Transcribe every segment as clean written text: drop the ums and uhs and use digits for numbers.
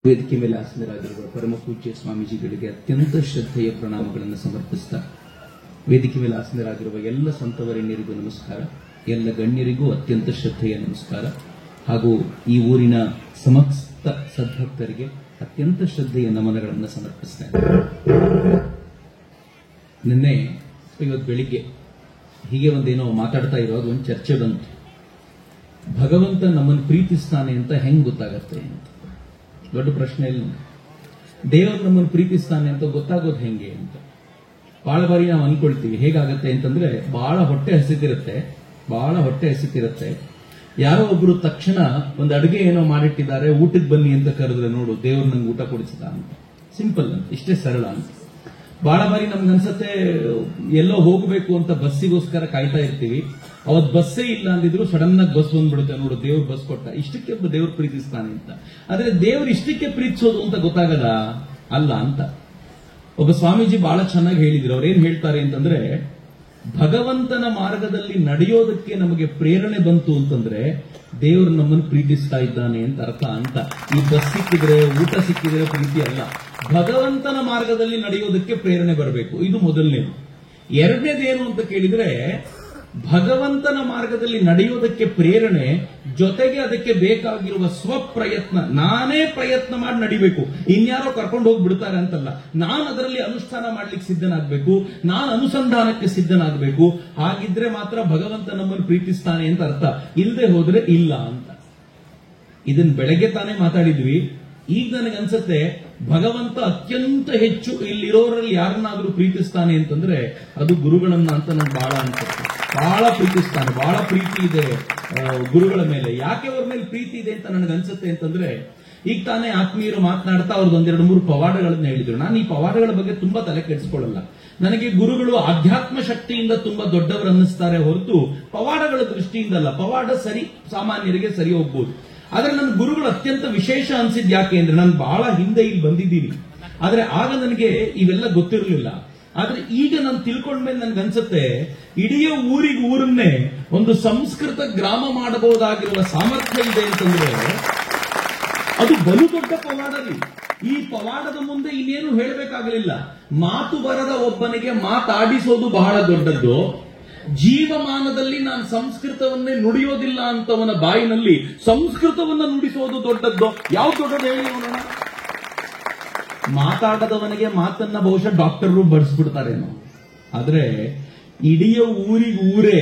ವೇದಿಕೆ ಮೇಲೆ ಆಸೀನರಾಗಿರುವ ಪರಮ ಪೂಜ್ಯ ಸ್ವಾಮೀಜಿಗಳಿಗೆ ಅತ್ಯಂತ ಶ್ರದ್ಧೆಯ ಪ್ರಣಾಮಗಳನ್ನು ಸಮರ್ಪಿಸುತ್ತಾ ವೇದಿಕೆ ಮೇಲೆ ಆಸೀನರಾಗಿರುವ ಎಲ್ಲ ಸಂತವರೆಣ್ಯರಿಗೂ ನಮಸ್ಕಾರ, ಎಲ್ಲ ಗಣ್ಯರಿಗೂ ಅತ್ಯಂತ ಶ್ರದ್ಧೆಯ ನಮಸ್ಕಾರ ಹಾಗೂ ಈ ಊರಿನ ಸಮಸ್ತ ಸದ್ಭಕ್ತರಿಗೆ ಅತ್ಯಂತ ಶ್ರದ್ಧೆಯ ನಮನಗಳನ್ನು ಸಮರ್ಪಿಸುತ್ತೇನೆ. ನಿನ್ನೆ ಇವತ್ತು ಬೆಳಿಗ್ಗೆ ಹೀಗೆ ಒಂದೇನೋ ಮಾತಾಡ್ತಾ ಇರೋದು ಒಂದು ಚರ್ಚೆ ಬಂತು. ಭಗವಂತ ನಮ್ಮನ್ನು ಪ್ರೀತಿಸ್ತಾನೆ ಅಂತ ಹೆಂಗ್ ಗೊತ್ತಾಗತ್ತೆ ಅಂತ ದೊಡ್ಡ ಪ್ರಶ್ನೆ ಇಲ್ಲ. ದೇವರು ನಮ್ಮನ್ನು ಪ್ರೀತಿಸ್ತಾನೆ ಅಂತ ಗೊತ್ತಾಗೋದು ಹೆಂಗೆ ಅಂತ ಬಹಳ ಬಾರಿ ನಾವು ಅನ್ಕೊಳ್ತೀವಿ. ಹೇಗಾಗತ್ತೆ ಅಂತಂದ್ರೆ ಬಹಳ ಹೊಟ್ಟೆ ಹಸಿತಿರುತ್ತೆ. ಯಾರೋ ಒಬ್ರು ತಕ್ಷಣ ಒಂದು ಅಡುಗೆ ಏನೋ ಮಾಡಿಟ್ಟಿದ್ದಾರೆ, ಊಟಕ್ಕೆ ಬನ್ನಿ ಅಂತ ಕರೆದ್ರೆ ನೋಡು ದೇವ್ರು ನಂಗೆ ಊಟ ಕೊಡಿಸಿದ ಅಂತ. ಸಿಂಪಲ್ ಅಂತ, ಇಷ್ಟೇ ಸರಳ ಅಂತ. ಬಹಳ ಬಾರಿ ನಮ್ಗೆ ಅನ್ಸತ್ತೆ ಎಲ್ಲೋ ಹೋಗಬೇಕು ಅಂತ ಬಸ್ಸಿಗೋಸ್ಕರ ಕಾಯ್ತಾ ಇರ್ತೀವಿ. ಅವತ್ ಬಸ್ಸೇ ಇಲ್ಲ ಅಂದಿದ್ರು ಸಡನ್ ಆಗಿ ಬಸ್ ಬಂದ್ಬಿಡುತ್ತೆ, ನೋಡು ದೇವ್ರು ಬಸ್ ಕೊಟ್ಟ, ಇಷ್ಟಕ್ಕೆ ದೇವ್ರು ಪ್ರೀತಿಸ್ತಾನೆ ಅಂತ. ಆದ್ರೆ ದೇವ್ರು ಇಷ್ಟಕ್ಕೆ ಪ್ರೀತಿಸೋದು ಅಂತ ಗೊತ್ತಾಗದ ಅಲ್ಲ ಅಂತ ಒಬ್ಬ ಸ್ವಾಮೀಜಿ ಬಹಳ ಚೆನ್ನಾಗಿ ಹೇಳಿದ್ರು. ಅವ್ರೇನ್ ಹೇಳ್ತಾರೆ ಅಂತಂದ್ರೆ, ಭಗವಂತನ ಮಾರ್ಗದಲ್ಲಿ ನಡೆಯೋದಕ್ಕೆ ನಮಗೆ ಪ್ರೇರಣೆ ಬಂತು ಅಂತಂದ್ರೆ ದೇವರು ನಮ್ಮನ್ನು ಪ್ರೀತಿಸ್ತಾ ಇದ್ದಾನೆ ಅಂತ ಅರ್ಥ ಅಂತ. ಈ ಬಸ್ ಸಿಕ್ಕಿದ್ರೆ ಊಟ ಸಿಕ್ಕಿದ್ರೆ ಪ್ರೀತಿ ಅಲ್ಲ, ಭಗವಂತನ ಮಾರ್ಗದಲ್ಲಿ ನಡೆಯೋದಕ್ಕೆ ಪ್ರೇರಣೆ ಬರಬೇಕು. ಇದು ಮೊದಲನೇದು. ಎರಡನೇದೇನು ಅಂತ ಕೇಳಿದ್ರೆ, ಭಗವಂತನ ಮಾರ್ಗದಲ್ಲಿ ನಡೆಯೋದಕ್ಕೆ ಪ್ರೇರಣೆ ಜೊತೆಗೆ ಅದಕ್ಕೆ ಬೇಕಾಗಿರುವ ಸ್ವಪ್ರಯತ್ನ, ನಾನೇ ಪ್ರಯತ್ನ ಮಾಡಿ ನಡಿಬೇಕು, ಇನ್ಯಾರೋ ಕರ್ಕೊಂಡು ಹೋಗಿ ಬಿಡ್ತಾರೆ ಅಂತಲ್ಲ. ನಾನು ಅದರಲ್ಲಿ ಅನುಷ್ಠಾನ ಮಾಡ್ಲಿಕ್ಕೆ ಸಿದ್ಧನಾಗಬೇಕು, ನಾನು ಅನುಸಂಧಾನಕ್ಕೆ ಸಿದ್ಧನಾಗಬೇಕು. ಹಾಗಿದ್ರೆ ಮಾತ್ರ ಭಗವಂತ ನಮ್ಮನ್ನು ಪ್ರೀತಿಸ್ತಾನೆ ಅಂತ ಅರ್ಥ. ಇಲ್ಲದೆ ಹೋದ್ರೆ ಇಲ್ಲ ಅಂತ. ಇದನ್ನ ಬೆಳಗ್ಗೆ ತಾನೇ ಮಾತಾಡಿದ್ವಿ. ಈಗ ನನಗನ್ಸತ್ತೆ ಭಗವಂತ ಅತ್ಯಂತ ಹೆಚ್ಚು ಇಲ್ಲಿರೋರಲ್ಲಿ ಯಾರನ್ನಾದ್ರೂ ಪ್ರೀತಿಸ್ತಾನೆ ಅಂತಂದ್ರೆ ಅದು ಗುರುಗಳನ್ನ ಅಂತ ನನಗೆ ಬಹಳ ಅನ್ಸುತ್ತೆ. ಬಹಳ ಪ್ರೀತಿಸ್ತಾನೆ, ಬಹಳ ಪ್ರೀತಿ ಇದೆ ಗುರುಗಳ ಮೇಲೆ. ಯಾಕೆ ಅವ್ರ ಮೇಲೆ ಪ್ರೀತಿ ಇದೆ ಅಂತ ನನಗನ್ಸುತ್ತೆ ಅಂತಂದ್ರೆ, ಈಗ ತಾನೇ ಆತ್ಮೀಯರು ಮಾತನಾಡ್ತಾ ಅವ್ರದ್ದು ಒಂದೆರಡು ಮೂರು ಪವಾಡಗಳನ್ನ ಹೇಳಿದ್ರು. ನಾನು ಈ ಪವಾಡಗಳ ಬಗ್ಗೆ ತುಂಬಾ ತಲೆ ಕೆಡಿಸ್ಕೊಳ್ಳಲ್ಲ. ನನಗೆ ಗುರುಗಳು ಆಧ್ಯಾತ್ಮ ಶಕ್ತಿಯಿಂದ ತುಂಬಾ ದೊಡ್ಡವರು ಅನ್ನಿಸ್ತಾರೆ ಹೊರತು ಪವಾಡಗಳ ದೃಷ್ಟಿಯಿಂದ ಅಲ್ಲ. ಪವಾಡ ಸರಿ, ಸಾಮಾನ್ಯರಿಗೆ ಸರಿ ಹೋಗ್ಬೋದು. ಆದ್ರೆ ನನ್ನ ಗುರುಗಳು ಅತ್ಯಂತ ವಿಶೇಷ ಅನ್ಸಿದ್ ಯಾಕೆ ಅಂದ್ರೆ, ನಾನು ಬಹಳ ಹಿಂದೆ ಇಲ್ಲಿ ಬಂದಿದ್ದೀನಿ, ಆದ್ರೆ ಆಗ ನನಗೆ ಇವೆಲ್ಲ ಗೊತ್ತಿರಲಿಲ್ಲ. ಆದ್ರೆ ಈಗ ನಾನು ತಿಳ್ಕೊಂಡ್ಮೇಲೆ ನನ್ಗನ್ಸುತ್ತೆ ಇಡೀ ಊರನ್ನೇ ಒಂದು ಸಂಸ್ಕೃತ ಗ್ರಾಮ ಮಾಡಬಹುದಾಗಿರುವ ಸಾಮರ್ಥ್ಯ ಇದೆ ಅಂತಂದ್ರೆ ಅದು ಬಲು ದೊಡ್ಡ ಪವಾಡರಿ. ಈ ಪವಾಡದ ಮುಂದೆ ಇನ್ನೇನು ಹೇಳಬೇಕಾಗಲಿಲ್ಲ. ಮಾತು ಬರದ ಒಬ್ಬನಿಗೆ ಮಾತಾಡಿಸೋದು ಬಹಳ ದೊಡ್ಡದ್ದು. ಜೀವಮಾನದಲ್ಲಿ ನಾನು ಸಂಸ್ಕೃತವನ್ನೇ ನುಡಿಯೋದಿಲ್ಲ ಅಂತವನ ಬಾಯಿನಲ್ಲಿ ಸಂಸ್ಕೃತವನ್ನ ನುಡಿಸೋದು ದೊಡ್ಡದ್ದು. ಯಾವ ದೊಡ್ಡದು ಹೇಳಿ ನೋಡೋಣ. ಮಾತಾಡದವನಿಗೆ ಮಾತನ್ನ ಬಹುಶಃ ಡಾಕ್ಟರ್ರು ಬಡಿಸ್ಬಿಡ್ತಾರೇನೋ. ಆದ್ರೆ ಇಡೀ ಊರೇ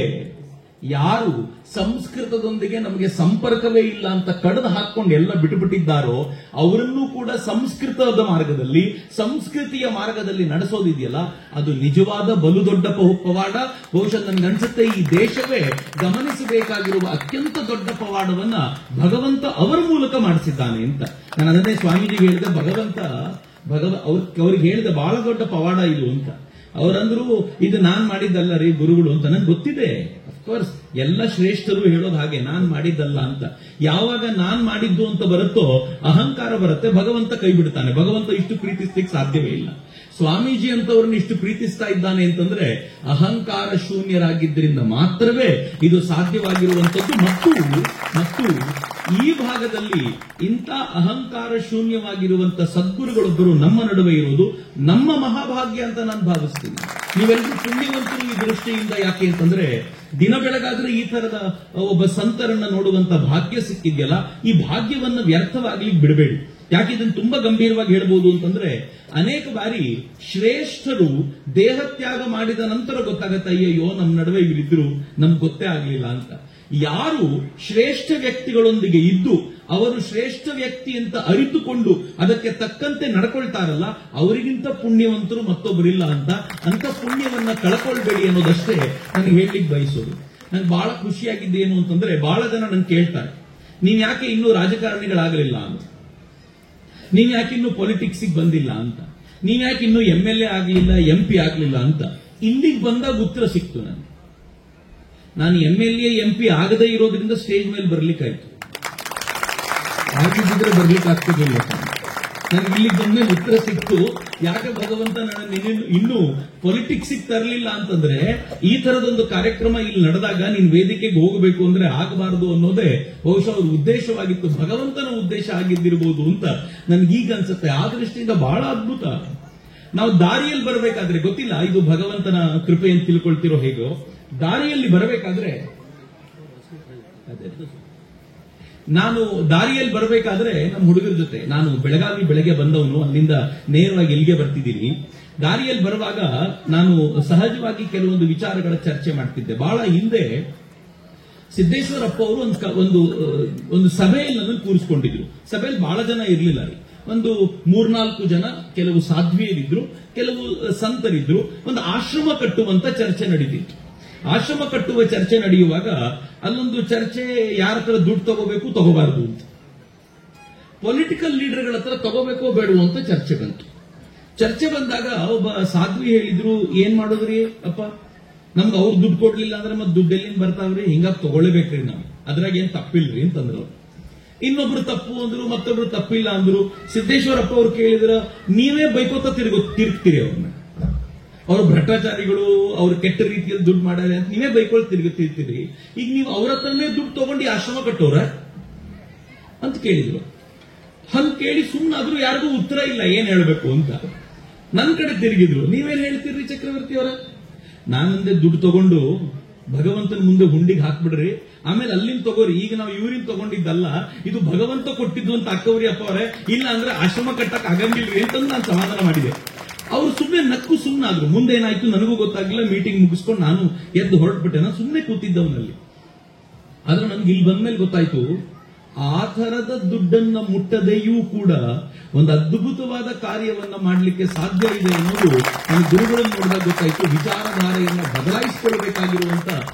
ಯಾರು ಸಂಸ್ಕೃತದೊಂದಿಗೆ ನಮಗೆ ಸಂಪರ್ಕವೇ ಇಲ್ಲ ಅಂತ ಕಡಿದು ಹಾಕೊಂಡು ಎಲ್ಲ ಬಿಟ್ಟುಬಿಟ್ಟಿದ್ದಾರೋ ಅವರನ್ನೂ ಕೂಡ ಸಂಸ್ಕೃತದ ಮಾರ್ಗದಲ್ಲಿ, ಸಂಸ್ಕೃತಿಯ ಮಾರ್ಗದಲ್ಲಿ ನಡೆಸೋದಿದೆಯಲ್ಲ, ಅದು ನಿಜವಾದ ಬಲು ದೊಡ್ಡ ಪವಾಡ. ಬಹುಶಃ ನನ್ಗನ್ಸುತ್ತೆ ಈ ದೇಶವೇ ಗಮನಿಸಬೇಕಾಗಿರುವ ಅತ್ಯಂತ ದೊಡ್ಡ ಪವಾಡವನ್ನ ಭಗವಂತ ಅವರ ಮೂಲಕ ಮಾಡಿಸಿದ್ದಾನೆ ಅಂತ. ನಾನು ಅದನ್ನೇ ಸ್ವಾಮೀಜಿಗೆ ಹೇಳಿದೆ, ಅವ್ರಿಗೆ ಹೇಳಿದ ಬಹಳ ದೊಡ್ಡ ಪವಾಡ ಇದು ಅಂತ. ಅವರಂದ್ರು ಇದು ನಾನ್ ಮಾಡಿದ್ದಲ್ಲ ರೀ ಗುರುಗಳು ಅಂತ. ನನಗೆ ಗೊತ್ತಿದೆ, ಅಫ್ಕೋರ್ಸ್ ಎಲ್ಲ ಶ್ರೇಷ್ಠರು ಹೇಳೋದು ಹಾಗೆ, ನಾನ್ ಮಾಡಿದ್ದಲ್ಲ ಅಂತ. ಯಾವಾಗ ನಾನ್ ಮಾಡಿದ್ದು ಅಂತ ಬರುತ್ತೋ ಅಹಂಕಾರ ಬರುತ್ತೆ, ಭಗವಂತ ಕೈ ಬಿಡ್ತಾನೆ. ಭಗವಂತ ಇಷ್ಟು ಪ್ರೀತಿಸ್ಲಿಕ್ಕೆ ಸಾಧ್ಯವೇ ಇಲ್ಲ. ಸ್ವಾಮೀಜಿ ಅಂತವ್ರನ್ನ ಇಷ್ಟು ಪ್ರೀತಿಸ್ತಾ ಇದ್ದಾನೆ ಅಂತಂದ್ರೆ ಅಹಂಕಾರ ಶೂನ್ಯರಾಗಿದ್ದರಿಂದ ಮಾತ್ರವೇ ಇದು ಸಾಧ್ಯವಾಗಿರುವಂತದ್ದು. ಮತ್ತು ಈ ಭಾಗದಲ್ಲಿ ಇಂಥ ಅಹಂಕಾರ ಶೂನ್ಯವಾಗಿರುವಂತ ಸದ್ಗುರುಗಳೊಬ್ಬರು ನಮ್ಮ ನಡುವೆ ಇರುವುದು ನಮ್ಮ ಮಹಾಭಾಗ್ಯ ಅಂತ ನಾನು ಭಾವಿಸ್ತೀನಿ. ನೀವೆಲ್ಲರೂ ಪುಣ್ಯವಂತರು ಈ ದೃಷ್ಟಿಯಿಂದ. ಯಾಕೆ ಅಂತಂದ್ರೆ ದಿನ ಬೆಳಗಾದ್ರೆ ಈ ತರದ ಒಬ್ಬ ಸಂತರನ್ನ ನೋಡುವಂತ ಭಾಗ್ಯ ಸಿಕ್ಕಿದ್ಯಲ್ಲ, ಈ ಭಾಗ್ಯವನ್ನ ವ್ಯರ್ಥವಾಗ್ಲಿಕ್ಕೆ ಬಿಡಬೇಡಿ. ಯಾಕೆ ಇದನ್ನು ತುಂಬಾ ಗಂಭೀರವಾಗಿ ಹೇಳ್ಬೋದು ಅಂತಂದ್ರೆ, ಅನೇಕ ಬಾರಿ ಶ್ರೇಷ್ಠರು ದೇಹತ್ಯಾಗ ಮಾಡಿದ ನಂತರ ಗೊತ್ತಾಗತ್ತೆ, ಅಯ್ಯಯ್ಯೋ ನಮ್ಮ ನಡುವೆ ಇವರಿದ್ರು ನಮ್ಗೆ ಗೊತ್ತೇ ಆಗ್ಲಿಲ್ಲ ಅಂತ. ಯಾರು ಶ್ರೇಷ್ಠ ವ್ಯಕ್ತಿಗಳೊಂದಿಗೆ ಇದ್ದು ಅವರು ಶ್ರೇಷ್ಠ ವ್ಯಕ್ತಿ ಅಂತ ಅರಿತುಕೊಂಡು ಅದಕ್ಕೆ ತಕ್ಕಂತೆ ನಡ್ಕೊಳ್ತಾರಲ್ಲ, ಅವರಿಗಿಂತ ಪುಣ್ಯವಂತರು ಮತ್ತೊಬ್ಬರಿಲ್ಲ ಅಂತ. ಅಂತ ಪುಣ್ಯವನ್ನ ಕಳ್ಕೊಳ್ಬೇಡಿ ಅನ್ನೋದಷ್ಟೇ ನನಗೆ ಹೇಳಲಿಕ್ಕೆ ಬಯಸೋದು. ನಂಗೆ ಬಹಳ ಖುಷಿಯಾಗಿದ್ದೇನು ಅಂತಂದ್ರೆ, ಬಹಳ ಜನ ನನ್ ಕೇಳ್ತಾರೆ, ನೀವ್ ಯಾಕೆ ಇನ್ನೂ ರಾಜಕಾರಣಿಗಳಾಗಲಿಲ್ಲ ಅಂತ, ನೀವ್ ಯಾಕೆ ಇನ್ನೂ ಪೊಲಿಟಿಕ್ಸ್ ಬಂದಿಲ್ಲ ಅಂತ, ನೀವ್ ಯಾಕೆ ಇನ್ನೂ MLA ಆಗ್ಲಿಲ್ಲ, MP ಆಗ್ಲಿಲ್ಲ ಅಂತ. ಇಲ್ಲಿಗೆ ಬಂದಾಗ ಉತ್ತರ ಸಿಕ್ತು ನನಗೆ. ನಾನು MLA MP ಆಗದೇ ಇರೋದ್ರಿಂದ ಸ್ಟೇಜ್ ಮೇಲೆ ಬರ್ಲಿಕ್ಕಾಯ್ತು, ಆಗಿದ್ದಿದ್ರೆ ಬರ್ಲಿಕ್ಕೆ ಆಗ್ತಿರ್ಲಿಲ್ಲ. ನನಗೆ ಇಲ್ಲಿಗೆ ಬಂದ್ಮೇಲೆ ಉತ್ತರ ಸಿಕ್ತು. ಯಾಕೆ ಭಗವಂತ ನನ್ನ ಇನ್ನೂ ಪೊಲಿಟಿಕ್ಸ್ ತರಲಿಲ್ಲ ಅಂತಂದ್ರೆ, ಈ ತರದೊಂದು ಕಾರ್ಯಕ್ರಮ ಇಲ್ಲಿ ನಡೆದಾಗ ನೀನ್ ವೇದಿಕೆಗೆ ಹೋಗಬೇಕು ಅಂದ್ರೆ ಆಗಬಾರದು ಅನ್ನೋದೇ ಬಹುಶಃ ಅವ್ರ ಉದ್ದೇಶವಾಗಿತ್ತು, ಭಗವಂತನ ಉದ್ದೇಶ ಆಗಿದ್ದಿರಬಹುದು ಅಂತ ನನ್ಗೀಗ ಅನ್ಸುತ್ತೆ. ಆ ದೃಷ್ಟಿಯಿಂದ ಬಹಳ ಅದ್ಭುತ. ನಾವು ದಾರಿಯಲ್ಲಿ ಬರಬೇಕಾದ್ರೆ, ಗೊತ್ತಿಲ್ಲ ಇದು ಭಗವಂತನ ಕೃಪೆ ಅಂತ ತಿಳ್ಕೊಳ್ತಿರೋ ಹೇಗೋ, ದಾರಿಯಲ್ಲಿ ಬರಬೇಕಾದ್ರೆ ನಾನು ದಾರಿಯಲ್ಲಿ ಬರಬೇಕಾದ್ರೆ ನಮ್ಮ ಹುಡುಗರ ಜೊತೆ ನಾನು ಬೆಳಗಾವಿ ಬೆಳಗ್ಗೆ ಬಂದವನು, ಅಲ್ಲಿಂದ ನೇರವಾಗಿ ಇಲ್ಲಿಗೆ ಬರ್ತಿದ್ದೀನಿ. ದಾರಿಯಲ್ಲಿ ಬರುವಾಗ ನಾನು ಸಹಜವಾಗಿ ಕೆಲವೊಂದು ವಿಚಾರಗಳ ಚರ್ಚೆ ಮಾಡ್ತಿದ್ದೆ. ಬಹಳ ಹಿಂದೆ ಸಿದ್ದೇಶ್ವರಪ್ಪ ಅವರು ಒಂದು ಸಭೆಯಲ್ಲಿ ನನ್ನನ್ನು ಕೂರಿಸ್ಕೊಂಡಿದ್ರು. ಸಭೆಯಲ್ಲಿ ಬಹಳ ಜನ ಇರಲಿಲ್ಲ ರೀ, ಒಂದು 3-4 ಜನ, ಕೆಲವು ಸಾಧ್ವಿಯರಿದ್ರು, ಕೆಲವು ಸಂತರಿದ್ರು. ಒಂದು ಆಶ್ರಮ ಕಟ್ಟುವಂತ ಚರ್ಚೆ ನಡೀತಿತ್ತು. ಆಶ್ರಮ ಕಟ್ಟುವ ಚರ್ಚೆ ನಡೆಯುವಾಗ ಅಲ್ಲೊಂದು ಚರ್ಚೆ, ಯಾರ ಹತ್ರ ದುಡ್ಡು ತಗೋಬೇಕು ತಗೋಬಾರದು ಅಂತ, ಪೊಲಿಟಿಕಲ್ ಲೀಡರ್ಗಳ ಹತ್ರ ತಗೋಬೇಕೋ ಬೇಡವೋ ಅಂತ ಚರ್ಚೆ ಬಂತು. ಚರ್ಚೆ ಬಂದಾಗ ಒಬ್ಬ ಸಾಧ್ವಿ ಹೇಳಿದ್ರು, ಏನ್ ಮಾಡೋದ್ರಿ ಅಪ್ಪ, ನಮ್ಗೆ ಅವ್ರು ದುಡ್ಡು ಕೊಡ್ಲಿಲ್ಲ ಅಂದ್ರೆ ಮತ್ತೆ ದುಡ್ಡು ಎಲ್ಲಿಂದ ಬರ್ತಾವ್ರಿ, ಹಿಂಗಾಗಿ ತಗೊಳ್ಳೇಬೇಕ್ರಿ ನಾವು, ಅದ್ರಾಗ ಏನ್ ತಪ್ಪಿಲ್ರಿ ಅಂತಂದ್ರು. ಇನ್ನೊಬ್ರು ತಪ್ಪು ಅಂದ್ರು, ಮತ್ತೊಬ್ರು ತಪ್ಪಿಲ್ಲ ಅಂದ್ರು. ಸಿದ್ದೇಶ್ವರಪ್ಪ ಅವ್ರು ಕೇಳಿದ್ರ, ನೀವೇ ಬೈಕೋತ ತಿರುಗ್ತೀರಿ ಅವ್ರನ್ನ, ಅವ್ರ ಭ್ರಷ್ಟಾಚಾರಿಗಳು, ಅವ್ರು ಕೆಟ್ಟ ರೀತಿಯಲ್ಲಿ ದುಡ್ಡು ಮಾಡ್ಯಾರೆ ಅಂತ ನೀವೇ ಬೈಕೊಳ್ ತಿರುಗುತ್ತಿರ್ತೀರಿ, ಈಗ ನೀವು ಅವ್ರ ಹತ್ರನೇ ದುಡ್ಡು ತಗೊಂಡು ಆಶ್ರಮ ಕಟ್ಟೋರ ಅಂತ ಕೇಳಿದ್ರು. ಹಂಗ್ ಕೇಳಿ ಸುಮ್ಮನಾದ್ರೂ ಯಾರಿಗೂ ಉತ್ತರ ಇಲ್ಲ ಏನ್ ಹೇಳ್ಬೇಕು ಅಂತ. ನನ್ ಕಡೆ ತಿರುಗಿದ್ರು, ನೀವೇನ್ ಹೇಳ್ತೀರಿ ಚಕ್ರವರ್ತಿ ಅವರ? ನಾನಂದೆ, ದುಡ್ಡು ತಗೊಂಡು ಭಗವಂತನ ಮುಂದೆ ಹುಂಡಿಗೆ ಹಾಕ್ಬಿಡ್ರಿ, ಆಮೇಲೆ ಅಲ್ಲಿಂದ ತಗೋರಿ, ಈಗ ನಾವು ಇವ್ರಿಂದ ತಗೊಂಡಿದ್ದಲ್ಲ, ಇದು ಭಗವಂತ ಕೊಟ್ಟಿದ್ದು ಅಂತ ಅಕ್ಕವ್ರಿ ಅಪ್ಪ ಅವರೇ, ಇಲ್ಲ ಅಂದ್ರೆ ಆಶ್ರಮ ಕಟ್ಟಕ್ ಆಗಂಗಿಲ್ರಿ ಅಂತಂದು ನಾನು ಸಮಾಧಾನ ಮಾಡಿದೆ. ಅವ್ರು ಸುಮ್ಮನೆ ನಕ್ಕು ಸುಮ್ಮನಾದ್ರು. ಮುಂದೆ ಏನಾಯ್ತು ನನಗೂ ಗೊತ್ತಾಗಿಲ್ಲ. ಮೀಟಿಂಗ್ ಮುಗಿಸ್ಕೊಂಡು ನಾನು ಎದ್ದು ಹೊರಟ್ಬಿಟ್ಟೆ. ನಾನು ಸುಮ್ಮನೆ ಕೂತಿದ್ದವನಲ್ಲಿ. ಆದ್ರೆ ನನ್ಗೆ ಇಲ್ಲಿ ಬಂದ್ಮೇಲೆ ಗೊತ್ತಾಯ್ತು, ಆ ಥರದ ದುಡ್ಡನ್ನ ಮುಟ್ಟದೆಯೂ ಕೂಡ ಒಂದು ಅದ್ಭುತವಾದ ಕಾರ್ಯವನ್ನ ಮಾಡಲಿಕ್ಕೆ ಸಾಧ್ಯ ಇದೆ ಅನ್ನೋದು ನನ್ನ ಗುರುಗಳನ್ನು ನೋಡಿದಾಗ ಗೊತ್ತಾಯ್ತು. ವಿಚಾರಧಾರೆಯನ್ನ ಬದಲಾಯಿಸಿಕೊಳ್ಳಬೇಕಾಗಿರುವಂತ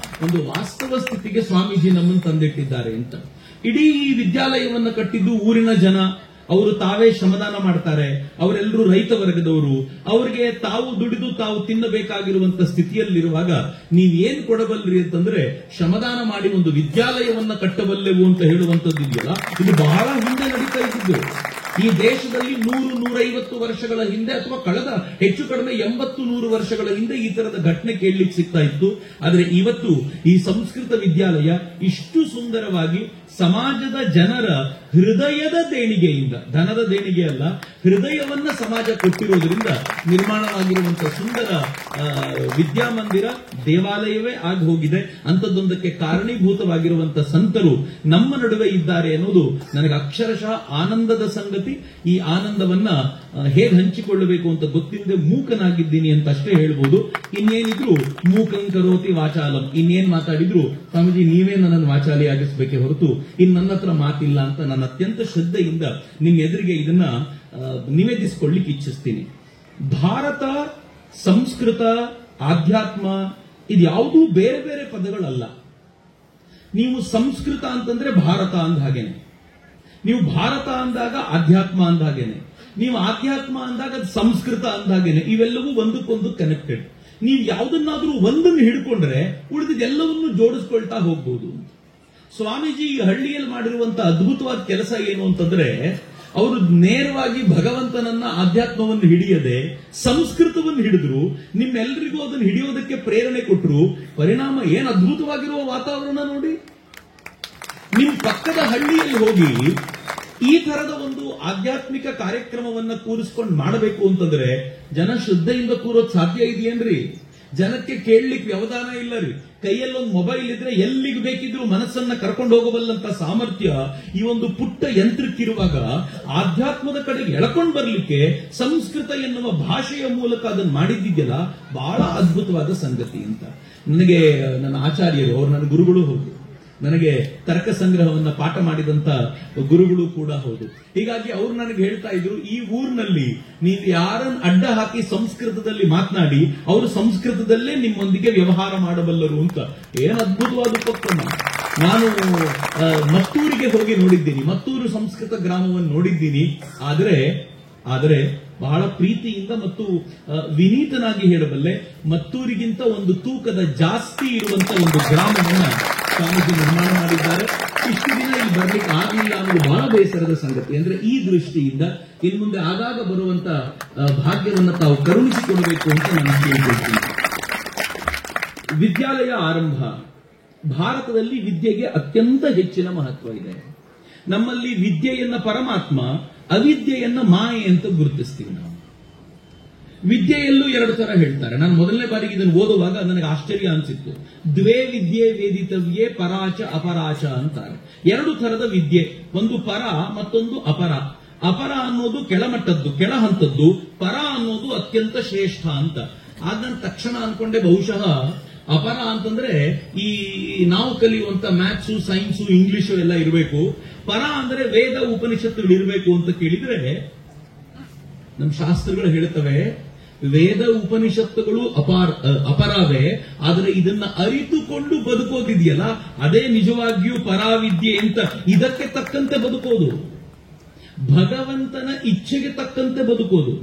ಒಂದು ವಾಸ್ತವ ಸ್ಥಿತಿಗೆ ಸ್ವಾಮೀಜಿ ನಮ್ಮನ್ನು ತಂದಿಟ್ಟಿದ್ದಾರೆ ಅಂತ. ಇಡೀ ವಿದ್ಯಾಲಯವನ್ನ ಕಟ್ಟಿದ್ದು ಊರಿನ ಜನ, ಅವರು ತಾವೇ ಶ್ರಮದಾನ ಮಾಡ್ತಾರೆ, ಅವರೆಲ್ಲರೂ ರೈತ ವರ್ಗದವರು, ಅವರಿಗೆ ತಾವು ದುಡಿದು ತಾವು ತಿನ್ನಬೇಕಾಗಿರುವಂತ ಸ್ಥಿತಿಯಲ್ಲಿರುವಾಗ ನೀವೇನ್ ಕೊಡಬಲ್ರಿ ಅಂತಂದ್ರೆ ಶ್ರಮದಾನ ಮಾಡಿ ಒಂದು ವಿದ್ಯಾಲಯವನ್ನ ಕಟ್ಟಬಲ್ಲೆವು ಅಂತ ಹೇಳುವಂತದ್ದು ಇದೆಯಲ್ಲ, ಇದು ಬಹಳ ಹಿಂದೆ ನಡೀತಾ ಇದ್ದಿದ್ದು. ಈ ದೇಶದಲ್ಲಿ 100-150 ವರ್ಷಗಳ ಹಿಂದೆ, ಅಥವಾ ಕಳೆದ ಹೆಚ್ಚು ಕಡಿಮೆ 80-100 ವರ್ಷಗಳ ಹಿಂದೆ ಈ ತರದ ಘಟನೆ ಕೇಳಲಿಕ್ಕೆ ಸಿಗ್ತಾ ಇತ್ತು. ಆದರೆ ಇವತ್ತು ಈ ಸಂಸ್ಕೃತ ವಿದ್ಯಾಲಯ ಇಷ್ಟು ಸುಂದರವಾಗಿ ಸಮಾಜದ ಜನರ ಹೃದಯದ ದೇಣಿಗೆಯಿಂದ, ಧನದ ದೇಣಿಗೆ ಅಲ್ಲ, ಹೃದಯವನ್ನ ಸಮಾಜ ಕೊಟ್ಟಿರೋದ್ರಿಂದ ನಿರ್ಮಾಣವಾಗಿರುವಂತಹ ಸುಂದರ ವಿದ್ಯಾಮಂದಿರ, ದೇವಾಲಯವೇ ಆಗಿ ಹೋಗಿದೆ. ಅಂಥದ್ದೊಂದಕ್ಕೆ ಕಾರಣೀಭೂತವಾಗಿರುವಂತಹ ಸಂತರು ನಮ್ಮ ನಡುವೆ ಇದ್ದಾರೆ ಅನ್ನೋದು ನನಗೆ ಅಕ್ಷರಶಃ ಆನಂದದ ಸಂಗತಿ. ಈ ಆನಂದವನ್ನ ಹೇಗೆ ಹಂಚಿಕೊಳ್ಳಬೇಕು ಅಂತ ಗೊತ್ತಿಲ್ಲದೆ ಮೂಕನಾಗಿದ್ದೀನಿ ಅಂತ ಅಷ್ಟೇ ಹೇಳ್ಬೋದು. ಇನ್ನೇನಿದ್ರು ಮೂಕಂ ಕರೋತಿ ವಾಚಾಲಂ, ಇನ್ನೇನ್ ಮಾತಾಡಿದ್ರು ಸ್ವಾಮೀಜಿ ನೀವೇ ನನ್ನನ್ನು ವಾಚಾಲಿ ಆಗಿಸ್ಬೇಕೆ ಹೊರತು ಇನ್ನು ನನ್ನ ಹತ್ರ ಮಾತಿಲ್ಲ ಅಂತ ನಾನು ಅತ್ಯಂತ ಶ್ರದ್ಧೆಯಿಂದ ನಿಮ್ಮ ಎದುರಿಗೆ ಇದನ್ನ ನಿವೇದಿಸಿಕೊಳ್ಳಿಕ್ಕೆ ಇಚ್ಛಿಸ್ತೀನಿ. ಭಾರತ, ಸಂಸ್ಕೃತ, ಆಧ್ಯಾತ್ಮ ಇದ್ಯಾವುದೂ ಬೇರೆ ಬೇರೆ ಪದಗಳಲ್ಲ. ನೀವು ಸಂಸ್ಕೃತ ಅಂತಂದ್ರೆ ಭಾರತ ಅಂದ ಹಾಗೇನೆ, ನೀವು ಭಾರತ ಅಂದಾಗ ಆಧ್ಯಾತ್ಮ ಅಂದ ಹಾಗೇನೆ, ನೀವು ಆಧ್ಯಾತ್ಮ ಅಂದಾಗ ಸಂಸ್ಕೃತ ಅಂದ ಹಾಗೇನೆ. ಇವೆಲ್ಲವೂ ಒಂದಕ್ಕೊಂದು ಕನೆಕ್ಟೆಡ್. ನೀವು ಯಾವುದನ್ನಾದ್ರೂ ಒಂದನ್ನು ಹಿಡ್ಕೊಂಡ್ರೆ ಉಳಿದಿದ್ದೆಲ್ಲವನ್ನೂ ಜೋಡಿಸ್ಕೊಳ್ತಾ ಹೋಗ್ಬೋದು. ಸ್ವಾಮೀಜಿ ಈ ಹಳ್ಳಿಯಲ್ಲಿ ಮಾಡಿರುವಂತಹ ಅದ್ಭುತವಾದ ಕೆಲಸ ಏನು ಅಂತಂದ್ರೆ, ಅವರು ನೇರವಾಗಿ ಭಗವಂತನನ್ನ, ಆಧ್ಯಾತ್ಮವನ್ನು ಹಿಡಿಯದೆ ಸಂಸ್ಕೃತವನ್ನು ಹಿಡಿದ್ರು, ನಿಮ್ಮೆಲ್ಲರಿಗೂ ಅದನ್ನು ಹಿಡಿಯೋದಕ್ಕೆ ಪ್ರೇರಣೆ ಕೊಟ್ಟರು. ಪರಿಣಾಮ ಏನ್ ಅದ್ಭುತವಾಗಿರುವ ವಾತಾವರಣ ನೋಡಿ. ನಿಮ್ ಪಕ್ಕದ ಹಳ್ಳಿಯಲ್ಲಿ ಹೋಗಿ ಈ ತರದ ಒಂದು ಆಧ್ಯಾತ್ಮಿಕ ಕಾರ್ಯಕ್ರಮವನ್ನ ಕೂರಿಸ್ಕೊಂಡು ಮಾಡಬೇಕು ಅಂತಂದ್ರೆ ಜನ ಶ್ರದ್ಧೆಯಿಂದ ಕೂರೋದು ಸಾಧ್ಯ ಇದೆಯೇನ್ರಿ? ಜನಕ್ಕೆ ಕೇಳಲಿಕ್ಕೆ ವ್ಯವಧಾನ ಇಲ್ಲ ರೀ. ಕೈಯಲ್ಲೊಂದು ಮೊಬೈಲ್ ಇದ್ರೆ ಎಲ್ಲಿಗೆ ಬೇಕಿದ್ರು ಮನಸ್ಸನ್ನ ಕರ್ಕೊಂಡು ಹೋಗಬಲ್ಲಂತ ಸಾಮರ್ಥ್ಯ ಈ ಒಂದು ಪುಟ್ಟ ಯಂತ್ರಕ್ಕಿರುವಾಗ, ಆಧ್ಯಾತ್ಮದ ಕಡೆಗೆ ಎಳ್ಕೊಂಡು ಬರ್ಲಿಕ್ಕೆ ಸಂಸ್ಕೃತ ಎನ್ನುವ ಭಾಷೆಯ ಮೂಲಕ ಅದನ್ನು ಮಾಡಿದ್ದಿದ್ಯಲ್ಲ, ಬಹಳ ಅದ್ಭುತವಾದ ಸಂಗತಿ ಅಂತ. ನನಗೆ ನನ್ನ ಆಚಾರ್ಯರು, ಅವರು ನನ್ನ ಗುರುಗಳು ಹೌದು, ನನಗೆ ತರ್ಕ ಸಂಗ್ರಹವನ್ನ ಪಾಠ ಮಾಡಿದಂತ ಗುರುಗಳು ಕೂಡ ಹೌದು. ಹೀಗಾಗಿ ಅವರು ನನಗೆ ಹೇಳ್ತಾ ಇದ್ರು, ಈ ಊರಿನಲ್ಲಿ ನೀವು ಯಾರನ್ನ ಅಡ್ಡ ಹಾಕಿ ಸಂಸ್ಕೃತದಲ್ಲಿ ಮಾತನಾಡಿ ಅವರು ಸಂಸ್ಕೃತದಲ್ಲೇ ನಿಮ್ಮೊಂದಿಗೆ ವ್ಯವಹಾರ ಮಾಡಬಲ್ಲರು ಅಂತ. ಏನು ಅದ್ಭುತವಾದ ಉಪಕ್ರಮ. ನಾನು ಮತ್ತೂರಿಗೆ ಹೋಗಿ ನೋಡಿದ್ದೀನಿ, ಮತ್ತೂರು ಸಂಸ್ಕೃತ ಗ್ರಾಮವನ್ನು ನೋಡಿದ್ದೀನಿ. ಆದರೆ ಬಹಳ ಪ್ರೀತಿಯಿಂದ ಮತ್ತು ವಿನೀತನಾಗಿ ಹೇಳಬಲ್ಲೆ, ಮತ್ತೂರಿಗಿಂತ ಒಂದು ತೂಕದ ಜಾಸ್ತಿ ಇರುವಂತ ಒಂದು ಗ್ರಾಮವನ್ನ ಸ್ವಾಮೀಜಿ ನಿರ್ಮಾಣ ಮಾಡಿದ್ದಾರೆ. ಇಷ್ಟು ದಿನ ಇಲ್ಲಿ ಬರ್ಲಿಕ್ಕೆ ಆಗಲಿಲ್ಲ ಅನ್ನೋದು ಬಹಳ ಬೇಸರದ ಸಂಗತಿ. ಅಂದ್ರೆ ಈ ದೃಷ್ಟಿಯಿಂದ ಇನ್ನು ಮುಂದೆ ಆಗಾಗ ಬರುವಂತ ಭಾಗ್ಯವನ್ನ ತಾವು ಕರುಣಿಸಿಕೊಡಬೇಕು ಅಂತ ನಾನು ಕೇಳಿಕೊಳ್ತೀನಿ. ವಿದ್ಯಾಲಯ ಆರಂಭ. ಭಾರತದಲ್ಲಿ ವಿದ್ಯೆಗೆ ಅತ್ಯಂತ ಹೆಚ್ಚಿನ ಮಹತ್ವ ಇದೆ. ನಮ್ಮಲ್ಲಿ ವಿದ್ಯೆಯನ್ನ ಪರಮಾತ್ಮ, ಅವಿದ್ಯೆಯನ್ನ ಮಾಯೆ ಅಂತ ಗುರುತಿಸ್ತೀವಿ ನಾವು. ವಿದ್ಯೆಯಲ್ಲೂ ಎರಡು ತರ ಹೇಳ್ತಾರೆ. ನಾನು ಮೊದಲನೇ ಬಾರಿಗೆ ಇದನ್ನು ಓದುವಾಗ ನನಗೆ ಆಶ್ಚರ್ಯ ಅನಿಸಿತ್ತು. ದ್ವೇ ವಿದ್ಯೆ ವೇದಿತವ್ಯೇ ಪರಾಚ ಅಪರಾಚ ಅಂತಾರೆ. ಎರಡು ತರದ ವಿದ್ಯೆ, ಒಂದು ಪರ ಮತ್ತೊಂದು ಅಪರ. ಅಪರ ಅನ್ನೋದು ಕೆಳಮಟ್ಟದ್ದು, ಕೆಳ ಹಂತದ್ದು. ಪರ ಅನ್ನೋದು ಅತ್ಯಂತ ಶ್ರೇಷ್ಠ ಅಂತ. ಆಗ ನಾನು ತಕ್ಷಣ ಅನ್ಕೊಂಡೆ, ಬಹುಶಃ ಅಪರ ಅಂತಂದ್ರೆ ಈ ನಾವು ಕಲಿಯುವಂತ ಮ್ಯಾಥ್ಸು, ಸೈನ್ಸು, ಇಂಗ್ಲಿಷು ಎಲ್ಲ ಇರಬೇಕು. ಪರ ಅಂದ್ರೆ ವೇದ ಉಪನಿಷತ್ತುಗಳು ಇರಬೇಕು ಅಂತ ಕೇಳಿದ್ರೆ, ನಮ್ಮ ಶಾಸ್ತ್ರಗಳು ಹೇಳ್ತವೆ ವೇದ ಉಪನಿಷತ್ತುಗಳು ಅಪರಾವೇ, ಆದರೆ ಇದನ್ನ ಅರಿತುಕೊಂಡು ಬದುಕೋದಿದೆಯಲ್ಲ ಅದೇ ನಿಜವಾಗಿಯೂ ಪರಾವಿದ್ಯೆ ಅಂತ. ಇದಕ್ಕೆ ತಕ್ಕಂತೆ ಬದುಕೋದು, ಭಗವಂತನ ಇಚ್ಛೆಗೆ ತಕ್ಕಂತೆ ಬದುಕೋದು.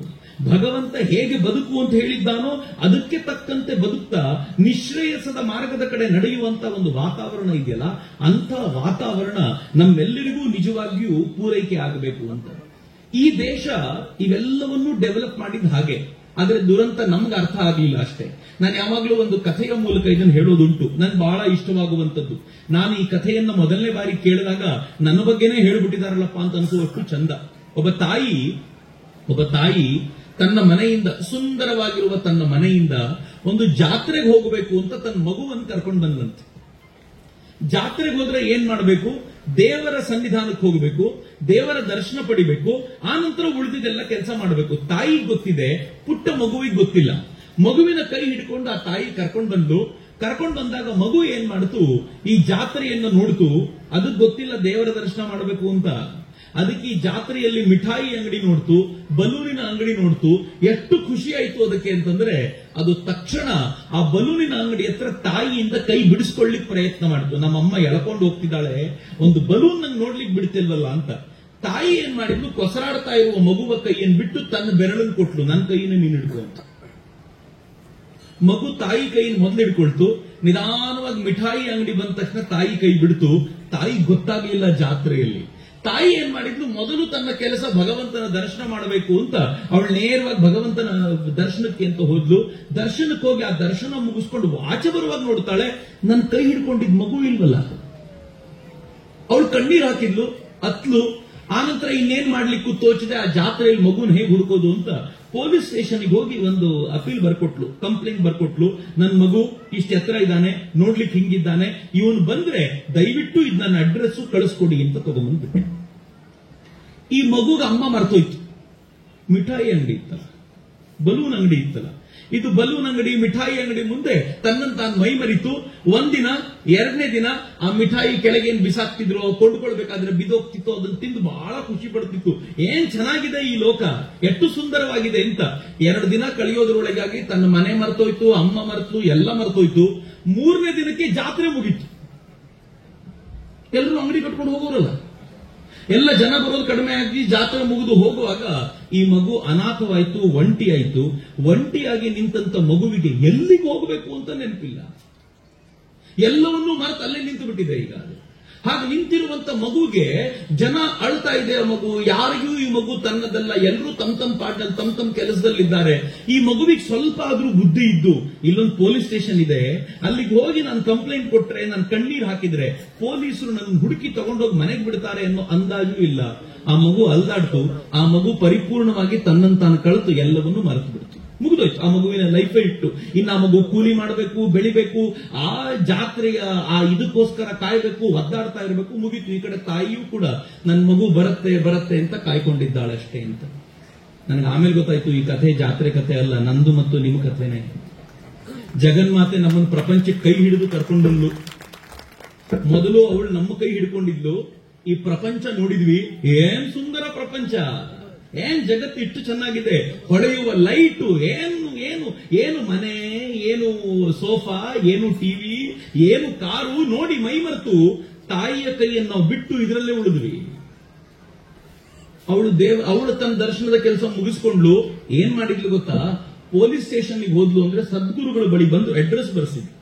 ಭಗವಂತ ಹೇಗೆ ಬದುಕು ಅಂತ ಹೇಳಿದ್ದಾನೋ ಅದಕ್ಕೆ ತಕ್ಕಂತೆ ಬದುಕ್ತಾ ನಿಶ್ರೇಯಸದ ಮಾರ್ಗದ ಕಡೆ ನಡೆಯುವಂತ ಒಂದು ವಾತಾವರಣ ಇದೆಯಲ್ಲ, ಅಂತ ವಾತಾವರಣ ನಮ್ಮೆಲ್ಲರಿಗೂ ನಿಜವಾಗಿಯೂ ಪೂರೈಕೆ ಆಗಬೇಕು ಅಂತ. ಈ ದೇಶ ಇವೆಲ್ಲವನ್ನೂ ಡೆವಲಪ್ ಮಾಡಿದ ಹಾಗೆ, ಆದ್ರೆ ದುರಂತ ನಮ್ಗೆ ಅರ್ಥ ಆಗಲಿಲ್ಲ ಅಷ್ಟೇ. ನಾನು ಯಾವಾಗಲೂ ಒಂದು ಕಥೆಯ ಮೂಲಕ ಇದನ್ನು ಹೇಳೋದುಂಟು, ನನ್ಗೆ ಬಹಳ ಇಷ್ಟವಾಗುವಂತದ್ದು. ನಾನು ಈ ಕಥೆಯನ್ನ ಮೊದಲನೇ ಬಾರಿ ಕೇಳಿದಾಗ ನನ್ನ ಬಗ್ಗೆನೇ ಹೇಳ್ಬಿಟ್ಟಿದಾರಲ್ಲಪ್ಪ ಅಂತ ಅನ್ಸುವಷ್ಟು ಚಂದ. ಒಬ್ಬ ತಾಯಿ ತನ್ನ ಮನೆಯಿಂದ, ಸುಂದರವಾಗಿರುವ ತನ್ನ ಮನೆಯಿಂದ ಒಂದು ಜಾತ್ರೆಗೆ ಹೋಗಬೇಕು ಅಂತ ತನ್ನ ಮಗುವನ್ನು ಕರ್ಕೊಂಡು ಬಂದಂತೆ. ಜಾತ್ರೆಗೆ ಹೋದ್ರೆ ಏನ್ ಮಾಡಬೇಕು? ದೇವರ ಸನ್ನಿಧಾನಕ್ಕೆ ಹೋಗಬೇಕು, ದೇವರ ದರ್ಶನ ಪಡಿಬೇಕು, ಆನಂತರ ಉಳಿದಿದ್ದೆಲ್ಲ ಕೆಲಸ ಮಾಡಬೇಕು. ತಾಯಿಗೆ ಗೊತ್ತಿದೆ, ಪುಟ್ಟ ಮಗುವಿಗೆ ಗೊತ್ತಿಲ್ಲ. ಮಗುವಿನ ಕೈ ಹಿಡ್ಕೊಂಡು ಆ ತಾಯಿ ಕರ್ಕೊಂಡು ಬಂದಾಗ ಮಗು ಏನ್ ಮಾಡ್ತು? ಈ ಜಾತ್ರೆಯನ್ನು ನೋಡ್ತು. ಅದಕ್ಕೆ ಗೊತ್ತಿಲ್ಲ ದೇವರ ದರ್ಶನ ಮಾಡಬೇಕು ಅಂತ. ಅದಕ್ಕೆ ಈ ಜಾತ್ರೆಯಲ್ಲಿ ಮಿಠಾಯಿ ಅಂಗಡಿ ನೋಡ್ತು, ಬಲೂನಿನ ಅಂಗಡಿ ನೋಡ್ತು. ಎಷ್ಟು ಖುಷಿ ಆಯ್ತು ಅದಕ್ಕೆ ಅಂತಂದ್ರೆ, ಅದು ತಕ್ಷಣ ಆ ಬಲೂನಿನ ಅಂಗಡಿ ಹತ್ರ ತಾಯಿಯಿಂದ ಕೈ ಬಿಡಿಸ್ಕೊಳ್ಳಿಕ್ ಪ್ರಯತ್ನ ಮಾಡಿತು. ನಮ್ಮಮ್ಮ ಎಳ್ಕೊಂಡು ಹೋಗ್ತಿದ್ದಾಳೆ, ಒಂದು ಬಲೂನ್ ನಂಗೆ ನೋಡ್ಲಿಕ್ಕೆ ಬಿಡ್ತಿಲ್ವಲ್ಲ ಅಂತ. ತಾಯಿ ಏನ್ ಮಾಡಿದ್ಲು? ಕೊಸರಾಡ್ತಾ ಇರುವ ಮಗುವ ಕೈಯನ್ನು ಬಿಟ್ಟು ತನ್ನ ಬೆರಳನ್ನು ಕೊಟ್ಲು, ನನ್ನ ಕೈಯನ್ನು ನೀನು ಹಿಡ್ಕೊ ಅಂತ. ಮಗು ತಾಯಿ ಕೈಯನ್ನು ಮೊದಲು ಹಿಡ್ಕೊಳ್ತು. ನಿಧಾನವಾಗಿ ಮಿಠಾಯಿ ಅಂಗಡಿ ಬಂದ ತಕ್ಷಣ ತಾಯಿ ಕೈ ಬಿಡ್ತು. ತಾಯಿ ಗೊತ್ತಾಗಲಿಲ್ಲ ಜಾತ್ರೆಯಲ್ಲಿ. ತಾಯಿ ಏನ್ ಮಾಡಿದ್ಲು? ಮೊದಲು ತನ್ನ ಕೆಲಸ ಭಗವಂತನ ದರ್ಶನ ಮಾಡಬೇಕು ಅಂತ ಅವಳು ನೇರವಾಗಿ ಭಗವಂತನ ದರ್ಶನಕ್ಕೆ ಅಂತ ಹೋದ್ಲು. ದರ್ಶನಕ್ಕೆ ಹೋಗಿ ಆ ದರ್ಶನ ಮುಗಿಸ್ಕೊಂಡು ಆಚೆ ಬರುವಾಗ ನೋಡ್ತಾಳೆ, ನನ್ನ ಕೈ ಹಿಡ್ಕೊಂಡಿದ್ ಮಗು ಇಲ್ವಲ್ಲ. ಅವಳು ಕಣ್ಣೀರ್ ಹಾಕಿದ್ಲು, ಅತ್ಲು. ಆನಂತರ ಇನ್ನೇನ್ ಮಾಡ್ಲಿಕ್ಕೂ ತೋಚದೆ ಆ ಜಾತ್ರೆಯಲ್ಲಿ ಮಗುನ ಹೇಗೆ ಹುಡುಕೋದು ಅಂತ ಪೊಲೀಸ್ ಸ್ಟೇಷನ್ಗೆ ಹೋಗಿ ಒಂದು ಅಪೀಲ್ ಬರ್ಕೊಟ್ಲು, ಕಂಪ್ಲೇಂಟ್ ಬರ್ಕೊಟ್ಲು. ನನ್ನ ಮಗು ಇಷ್ಟ ಎತ್ತರ ಇದ್ದಾನೆ, ನೋಡ್ಲಿಕ್ಕೆ ಹಿಂಗಿದ್ದಾನೆ, ಇವನು ಬಂದ್ರೆ ದಯವಿಟ್ಟು ಇದು ನನ್ನ ಅಡ್ರೆಸ್ ಕಳಿಸ್ಕೊಡಿ ಅಂತ ತಗೊಂಡ್ಬಂದ್ಬಿಟ್ಟೆ. ಈ ಮಗುಗೆ ಅಮ್ಮ ಮರ್ತೋಯ್ತು. ಮಿಠಾಯಿ ಅಂಗಡಿ ಇತ್ತಲ್ಲ, ಬಲೂನ್ ಅಂಗಡಿ ಇತ್ತಲ್ಲ, ಇದು ಬಲೂನ್ ಅಂಗಡಿ, ಮಿಠಾಯಿ ಅಂಗಡಿ ಮುಂದೆ ತನ್ನನ್ನು ತಾನು ಮೈ ಮರಿತು. ಒಂದಿನ, ಎರಡನೇ ದಿನ ಆ ಮಿಠಾಯಿ ಕೆಳಗೇನು ಬಿಸಾಕ್ತಿದ್ರು, ಕೊಂಡ್ಕೊಳ್ಬೇಕಾದ್ರೆ ಬಿದೋಗ್ತಿತ್ತು, ಅದನ್ನು ತಿಂದು ಬಹಳ ಖುಷಿ ಪಡ್ತಿತ್ತು. ಏನ್ ಚೆನ್ನಾಗಿದೆ ಈ ಲೋಕ, ಎಷ್ಟು ಸುಂದರವಾಗಿದೆ ಅಂತ. 2 ದಿನ ಕಳೆಯೋದ್ರೊಳಗಾಗಿ ತನ್ನ ಮನೆ ಮರ್ತೋಯ್ತು, ಅಮ್ಮ ಮರ್ತು, ಎಲ್ಲ ಮರ್ತೋಯ್ತು. 3ನೇ ದಿನಕ್ಕೆ ಜಾತ್ರೆ ಮುಗೀತು. ಎಲ್ಲರೂ ಅಂಗಡಿ ಕಟ್ಕೊಂಡು ಹೋಗೋರಲ್ಲ, ಎಲ್ಲ ಜನ ಬರೋದು ಕಡಿಮೆ ಆಗಿ ಜಾತ್ರೆ ಮುಗಿದು ಹೋಗುವಾಗ ಈ ಮಗು ಅನಾಥವಾಯ್ತು, ಒಂಟಿಯಾಯ್ತು. ಒಂಟಿಯಾಗಿ ನಿಂತಂತ ಮಗುವಿಗೆ ಎಲ್ಲಿಗೆ ಹೋಗಬೇಕು ಅಂತ ನೆನಪಿಲ್ಲ. ಎಲ್ಲವನ್ನೂ ಮರೆತು ಅಲ್ಲೇ ನಿಂತು ಬಿಟ್ಟಿದೆ ಈಗ. ಹಾಗೆ ನಿಂತಿರುವಂತ ಮಗುಗೆ ಜನ ಅಳ್ತಾ ಇದೆ. ಆ ಮಗು ಯಾರಿಗೂ ಈ ಮಗು ತನ್ನದಲ್ಲ, ಎಲ್ಲರೂ ತಮ್ಮ ಪಾಠದಲ್ಲಿ ತಮ್ಮ ಕೆಲಸದಲ್ಲಿದ್ದಾರೆ. ಈ ಮಗುವಿಗೆ ಸ್ವಲ್ಪ ಆದ್ರೂ ಬುದ್ಧಿ ಇದ್ದು, ಇಲ್ಲೊಂದು ಪೊಲೀಸ್ ಸ್ಟೇಷನ್ ಇದೆ, ಅಲ್ಲಿಗೆ ಹೋಗಿ ನಾನು ಕಂಪ್ಲೇಂಟ್ ಕೊಟ್ರೆ, ನಾನು ಕಣ್ಣೀರ್ ಹಾಕಿದ್ರೆ ಪೊಲೀಸರು ನನ್ನ ಹುಡುಕಿ ತಗೊಂಡೋಗಿ ಮನೆಗೆ ಬಿಡ್ತಾರೆ ಅನ್ನೋ ಅಂದಾಜು ಇಲ್ಲ. ಆ ಮಗು ಅಲ್ದಾಡ್ತು. ಆ ಮಗು ಪರಿಪೂರ್ಣವಾಗಿ ತನ್ನನ್ನು ತಾನು ಕಳೆದು ಎಲ್ಲವನ್ನೂ ಮರೆತು ಬಿಡ್ತು. ಮುಗಿದೋಯ್ತು ಆ ಮಗುವಿನ ಲೈಫೇ ಇಟ್ಟು. ಇನ್ನು ಆ ಮಗು ಕೂಲಿ ಮಾಡಬೇಕು, ಬೆಳಿಬೇಕು, ಆ ಜಾತ್ರೆಯ ಆ ಇದಕ್ಕೋಸ್ಕರ ಕಾಯ್ಬೇಕು, ಒದ್ದಾಡ್ತಾ ಇರಬೇಕು. ಮುಗೀತು. ಈ ಕಡೆ ತಾಯಿಯೂ ಕೂಡ ನನ್ನ ಮಗು ಬರುತ್ತೆ ಅಂತ ಕಾಯ್ಕೊಂಡಿದ್ದಾಳೆ ಅಷ್ಟೇ ಅಂತ. ನನಗೆ ಆಮೇಲೆ ಗೊತ್ತಾಯ್ತು ಈ ಕಥೆ ಜಾತ್ರೆ ಕಥೆ ಅಲ್ಲ, ನಂದು ಮತ್ತು ನಿಮ್ಮ ಕಥೆನೇ. ಜಗನ್ಮಾತೆ ನಮ್ಮನ್ನು ಪ್ರಪಂಚಕ್ಕೆ ಕೈ ಹಿಡಿದು ಕರ್ಕೊಂಡಲ್ಲು. ಮೊದಲು ಅವಳು ನಮ್ಮ ಕೈ ಹಿಡ್ಕೊಂಡಿದ್ಲು. ಈ ಪ್ರಪಂಚ ನೋಡಿದ್ವಿ, ಏನ್ ಸುಂದರ ಪ್ರಪಂಚ, ಏನ್ ಜಗತ್ತು ಇಷ್ಟು ಚೆನ್ನಾಗಿದೆ, ಹೊಳೆಯುವ ಲೈಟು, ಏನು ಮನೆ, ಏನು ಸೋಫಾ, ಏನು ಟಿವಿ, ಏನು ಕಾರು ನೋಡಿ ಮೈ ಮರೆತು ತಾಯಿಯ ಕೈಯನ್ನು ನಾವು ಬಿಟ್ಟು ಇದರಲ್ಲೇ ಉಳಿದ್ವಿ. ಅವಳು ತನ್ನ ದರ್ಶನದ ಕೆಲಸ ಮುಗಿಸ್ಕೊಂಡ್ಲು. ಏನ್ ಮಾಡಿದ್ಲು ಗೊತ್ತಾ? ಪೊಲೀಸ್ ಸ್ಟೇಷನ್ಗೆ ಹೋದ್ಲು. ಅಂದ್ರೆ ಸದ್ಗುರುಗಳ ಬಳಿ ಬಂದು ಅಡ್ರೆಸ್ ಬರ್ಸಿದ್ಲು.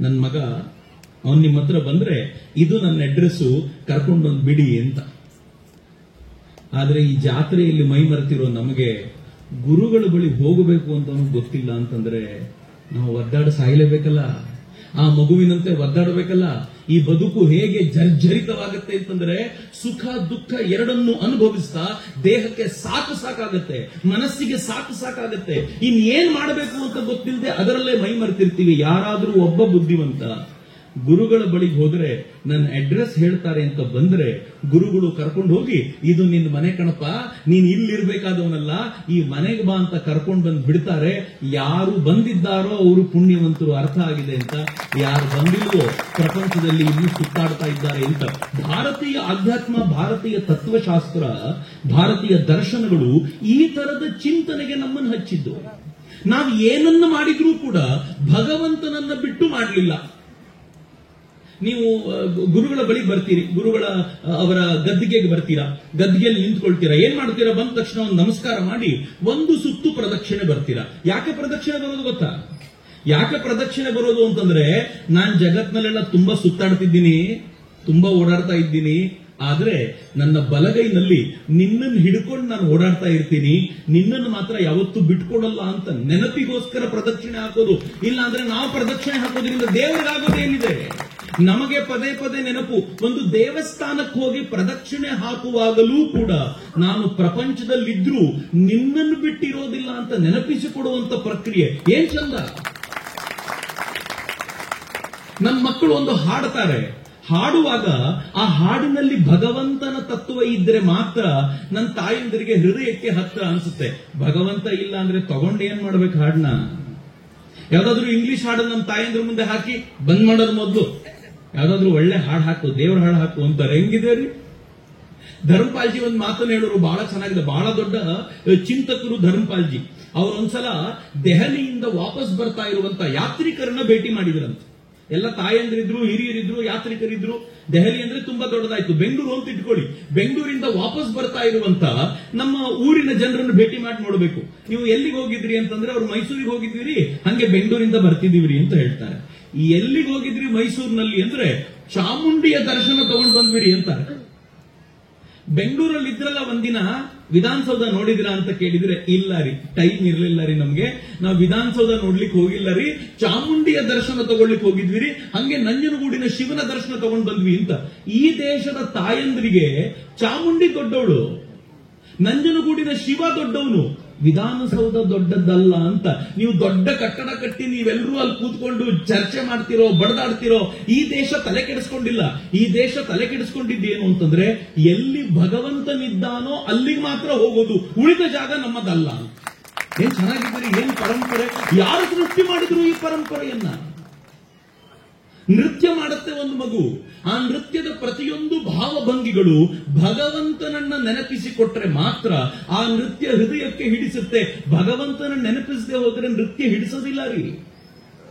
ನನ್ನ ಮಗ ಅವನ್ ನಿಮ್ಮ ಹತ್ರ ಬಂದ್ರೆ ಇದು ನನ್ನ ಅಡ್ರೆಸ್, ಕರ್ಕೊಂಡು ಬಂದು ಬಿಡಿ ಅಂತ. ಆದ್ರೆ ಈ ಜಾತ್ರೆಯಲ್ಲಿ ಮೈ ಮರೆತಿರೋ ನಮಗೆ ಗುರುಗಳ ಬಳಿ ಹೋಗಬೇಕು ಅಂತ ಗೊತ್ತಿಲ್ಲ ಅಂತಂದ್ರೆ ನಾವು ಒದ್ದಾಡಿ ಸಾಯಲೇಬೇಕಲ್ಲ, ಆ ಮಗುವಿನಂತೆ ಒದ್ದಾಡಬೇಕಲ್ಲ. ಈ ಬದುಕು ಹೇಗೆ ಜರ್ಜರಿತವಾಗುತ್ತೆ ಅಂತಂದ್ರೆ ಸುಖ ದುಃಖ ಎರಡನ್ನು ಅನುಭವಿಸ್ತಾ ದೇಹಕ್ಕೆ ಸಾಕಾಗತ್ತೆ, ಮನಸ್ಸಿಗೆ ಸಾಕಾಗತ್ತೆ. ಇನ್ನೇನ್ ಮಾಡಬೇಕು ಅಂತ ಗೊತ್ತಿಲ್ಲದೆ ಅದರಲ್ಲೇ ಮೈ ಮರೆತಿರ್ತೀವಿ. ಯಾರಾದ್ರೂ ಒಬ್ಬ ಬುದ್ಧಿವಂತ ಗುರುಗಳ ಬಳಿಗೆ ಹೋದ್ರೆ ನನ್ನ ಅಡ್ರೆಸ್ ಹೇಳ್ತಾರೆ ಅಂತ ಬಂದ್ರೆ ಗುರುಗಳು ಕರ್ಕೊಂಡು ಹೋಗಿ ಇದು ನಿನ್ನ ಮನೆ ಕಣಪ್ಪ, ನೀನ್ ಇಲ್ಲಿರ್ಬೇಕಾದವನಲ್ಲ, ಈ ಮನೆಗೆ ಬಾ ಅಂತ ಕರ್ಕೊಂಡು ಬಂದು ಬಿಡ್ತಾರೆ. ಯಾರು ಬಂದಿದ್ದಾರೋ ಅವರು ಪುಣ್ಯವಂತರು, ಅರ್ಥ ಆಗಿದೆ ಅಂತ. ಯಾರು ಬಂದಿಲ್ವೋ ಪ್ರಪಂಚದಲ್ಲಿ ಇನ್ನೂ ಸುತ್ತಾಡ್ತಾ ಇದ್ದಾರೆ ಅಂತ. ಭಾರತೀಯ ಆಧ್ಯಾತ್ಮ, ಭಾರತೀಯ ತತ್ವಶಾಸ್ತ್ರ, ಭಾರತೀಯ ದರ್ಶನಗಳು ಈ ತರದ ಚಿಂತನೆಗೆ ನಮ್ಮನ್ನು ಹಚ್ಚಿದ್ದು. ನಾವು ಏನನ್ನ ಮಾಡಿದ್ರೂ ಕೂಡ ಭಗವಂತನನ್ನ ಬಿಟ್ಟು ಮಾಡಲಿಲ್ಲ. ನೀವು ಗುರುಗಳ ಬಳಿ ಬರ್ತೀರಿ, ಅವರ ಗದ್ದಿಗೆಗೆ ಬರ್ತೀರಾ, ಗದ್ದಿಗೆಯಲ್ಲಿ ನಿಂತ್ಕೊಳ್ತೀರಾ, ಏನ್ ಮಾಡ್ತೀರಾ? ಬಂದ ತಕ್ಷಣ ಒಂದು ನಮಸ್ಕಾರ ಮಾಡಿ ಒಂದು ಸುತ್ತು ಪ್ರದಕ್ಷಿಣೆ ಬರ್ತೀರಾ. ಯಾಕೆ ಪ್ರದಕ್ಷಿಣೆ ಬರೋದು ಗೊತ್ತಾ? ಯಾಕೆ ಪ್ರದಕ್ಷಿಣೆ ಬರೋದು ಅಂತಂದ್ರೆ, ನಾನ್ ಜಗತ್ನಲ್ಲೆಲ್ಲ ತುಂಬಾ ಸುತ್ತಾಡ್ತಿದ್ದೀನಿ, ತುಂಬಾ ಓಡಾಡ್ತಾ ಇದ್ದೀನಿ, ಆದ್ರೆ ನನ್ನ ಬಲಗೈನಲ್ಲಿ ನಿನ್ನನ್ನು ಹಿಡ್ಕೊಂಡು ನಾನು ಓಡಾಡ್ತಾ ಇರ್ತೀನಿ, ನಿನ್ನನ್ನು ಮಾತ್ರ ಯಾವತ್ತೂ ಬಿಟ್ಕೊಡಲ್ಲ ಅಂತ ನೆನಪಿಗೋಸ್ಕರ ಪ್ರದಕ್ಷಿಣೆ ಹಾಕೋದು. ಇಲ್ಲ ಅಂದ್ರೆ ನಾವು ಪ್ರದಕ್ಷಿಣೆ ಹಾಕೋದ್ರಿಂದ ದೇವರಿಗಾಗೋದೇನಿದೆ? ನಮಗೆ ಪದೇ ಪದೇ ನೆನಪು. ಒಂದು ದೇವಸ್ಥಾನಕ್ಕೆ ಹೋಗಿ ಪ್ರದಕ್ಷಿಣೆ ಹಾಕುವಾಗಲೂ ಕೂಡ ನಾನು ಪ್ರಪಂಚದಲ್ಲಿದ್ರೂ ನಿನ್ನನ್ನು ಬಿಟ್ಟಿರೋದಿಲ್ಲ ಅಂತ ನೆನಪಿಸಿಕೊಡುವಂತ ಪ್ರಕ್ರಿಯೆ ಏನ್ ಚಂದ. ನಮ್ಮ ಮಕ್ಕಳು ಒಂದು ಹಾಡ್ತಾರೆ, ಹಾಡುವಾಗ ಆ ಹಾಡಿನಲ್ಲಿ ಭಗವಂತನ ತತ್ವ ಇದ್ರೆ ಮಾತ್ರ ನನ್ನ ತಾಯಂದಿರಿಗೆ ಹೃದಯಕ್ಕೆ ಹತ್ರ ಅನ್ಸುತ್ತೆ. ಭಗವಂತ ಇಲ್ಲ ಅಂದ್ರೆ ತಗೊಂಡು ಏನ್ ಮಾಡ್ಬೇಕು ಹಾಡನ್ನ? ಯಾವ್ದಾದ್ರು ಇಂಗ್ಲಿಷ್ ಹಾಡನ್ನ ನಮ್ಮ ತಾಯಂದ್ರ ಮುಂದೆ ಹಾಕಿ ಬಂದ್ ಮಾಡೋದು ಮೊದಲು. ಯಾವ್ದಾದ್ರು ಒಳ್ಳೆ ಹಾಡು ಹಾಕು, ದೇವ್ರ ಹಾಡು ಹಾಕು ಅಂತಾರೆ. ಹೆಂಗಿದೆ ರೀ? ಧರ್ಮಪಾಲ್ಜಿ ಒಂದು ಮಾತನ್ನು ಹೇಳೋರು, ಬಹಳ ಚೆನ್ನಾಗಿದೆ. ಬಹಳ ದೊಡ್ಡ ಚಿಂತಕರು ಧರ್ಮಪಾಲ್ಜಿ. ಅವರೊಂದ್ಸಲ ದೆಹಲಿಯಿಂದ ವಾಪಸ್ ಬರ್ತಾ ಇರುವಂತ ಯಾತ್ರಿಕರನ್ನ ಭೇಟಿ ಮಾಡಿದ್ರಂತೆ. ಎಲ್ಲ ತಾಯಂದ್ರಿದ್ರು, ಹಿರಿಯರಿದ್ರು, ಯಾತ್ರಿಕರಿದ್ರು. ದೆಹಲಿ ಅಂದ್ರೆ ತುಂಬಾ ದೊಡ್ಡದಾಯ್ತು. ಬೆಂಗಳೂರು ಅಂತ ಇಟ್ಕೊಳ್ಳಿ. ಬೆಂಗಳೂರಿಂದ ವಾಪಸ್ ಬರ್ತಾ ಇರುವಂತ ನಮ್ಮ ಊರಿನ ಜನರನ್ನು ಭೇಟಿ ಮಾಡಿ ನೋಡ್ಬೇಕು. ನೀವು ಎಲ್ಲಿಗೆ ಹೋಗಿದ್ರಿ ಅಂತಂದ್ರೆ ಅವ್ರು ಮೈಸೂರಿಗೆ ಹೋಗಿದ್ವಿ, ಹಂಗೆ ಬೆಂಗಳೂರಿಂದ ಬರ್ತಿದೀವ್ರಿ ಅಂತ ಹೇಳ್ತಾರೆ. ಎಲ್ಲಿಗೆ ಹೋಗಿದ್ರಿ ಮೈಸೂರಿನಲ್ಲಿ ಅಂದ್ರೆ ಚಾಮುಂಡಿಯ ದರ್ಶನ ತಗೊಂಡು ಬಂದ್ಬಿಡಿ ಅಂತಾರೆ. ಬೆಂಗಳೂರಲ್ಲಿ ಇದ್ರಲ್ಲ ಒಂದಿನ, ವಿಧಾನಸೌಧ ನೋಡಿದಿರಾ ಅಂತ ಕೇಳಿದ್ರೆ ಇಲ್ಲ ರೀ, ಟೈಮ್ ಇರ್ಲಿಲ್ಲ ರೀ ನಮ್ಗೆ, ನಾವು ವಿಧಾನಸೌಧ ನೋಡ್ಲಿಕ್ಕೆ ಹೋಗಿಲ್ಲ ರೀ, ಚಾಮುಂಡಿಯ ದರ್ಶನ ತಗೊಳ್ಳಿಕ್ ಹೋಗಿದ್ವಿ ರೀ, ಹಂಗೆ ನಂಜನಗೂಡಿನ ಶಿವನ ದರ್ಶನ ತಗೊಂಡ್ ಬಂದ್ವಿ ಅಂತ. ಈ ದೇಶದ ತಾಯಂದ್ರಿಗೆ ಚಾಮುಂಡಿ ದೊಡ್ಡವಳು, ನಂಜನಗೂಡಿನ ಶಿವ ದೊಡ್ಡವನು, ವಿಧಾನಸೌಧ ದೊಡ್ಡದಲ್ಲ ಅಂತ. ನೀವು ದೊಡ್ಡ ಕಟ್ಟಡ ಕಟ್ಟಿ ನೀವೆಲ್ಲರೂ ಅಲ್ಲಿ ಕೂತ್ಕೊಂಡು ಚರ್ಚೆ ಮಾಡ್ತಿರೋ, ಬಡದಾಡ್ತಿರೋ, ಈ ದೇಶ ತಲೆ ಕೆಡಿಸ್ಕೊಂಡಿಲ್ಲ. ಈ ದೇಶ ತಲೆ ಕೆಡಿಸ್ಕೊಂಡಿದ್ದೇನು ಅಂತಂದ್ರೆ, ಎಲ್ಲಿ ಭಗವಂತನಿದ್ದಾನೋ ಅಲ್ಲಿಗೆ ಮಾತ್ರ ಹೋಗೋದು, ಉಳಿದ ಜಾಗ ನಮ್ಮದಲ್ಲ. ಏನ್ ಚೆನ್ನಾಗಿದ್ದೀರಿ, ಏನ್ ಪರಂಪರೆ! ಯಾರು ಸೃಷ್ಟಿ ಮಾಡಿದ್ರು ಈ ಪರಂಪರೆಯನ್ನ? ನೃತ್ಯ ಮಾಡುತ್ತೆ ಒಂದು ಮಗು, ಆ ನೃತ್ಯದ ಪ್ರತಿಯೊಂದು ಭಾವಭಂಗಿಗಳು ಭಗವಂತನನ್ನ ನೆನಪಿಸಿಕೊಟ್ರೆ ಮಾತ್ರ ಆ ನೃತ್ಯ ಹೃದಯಕ್ಕೆ ಹಿಡಿಸುತ್ತೆ. ಭಗವಂತನ ನೆನಪಿಸದೆ ಹೋದ್ರೆ ನೃತ್ಯ ಹಿಡಿಸೋದಿಲ್ಲ ರೀ.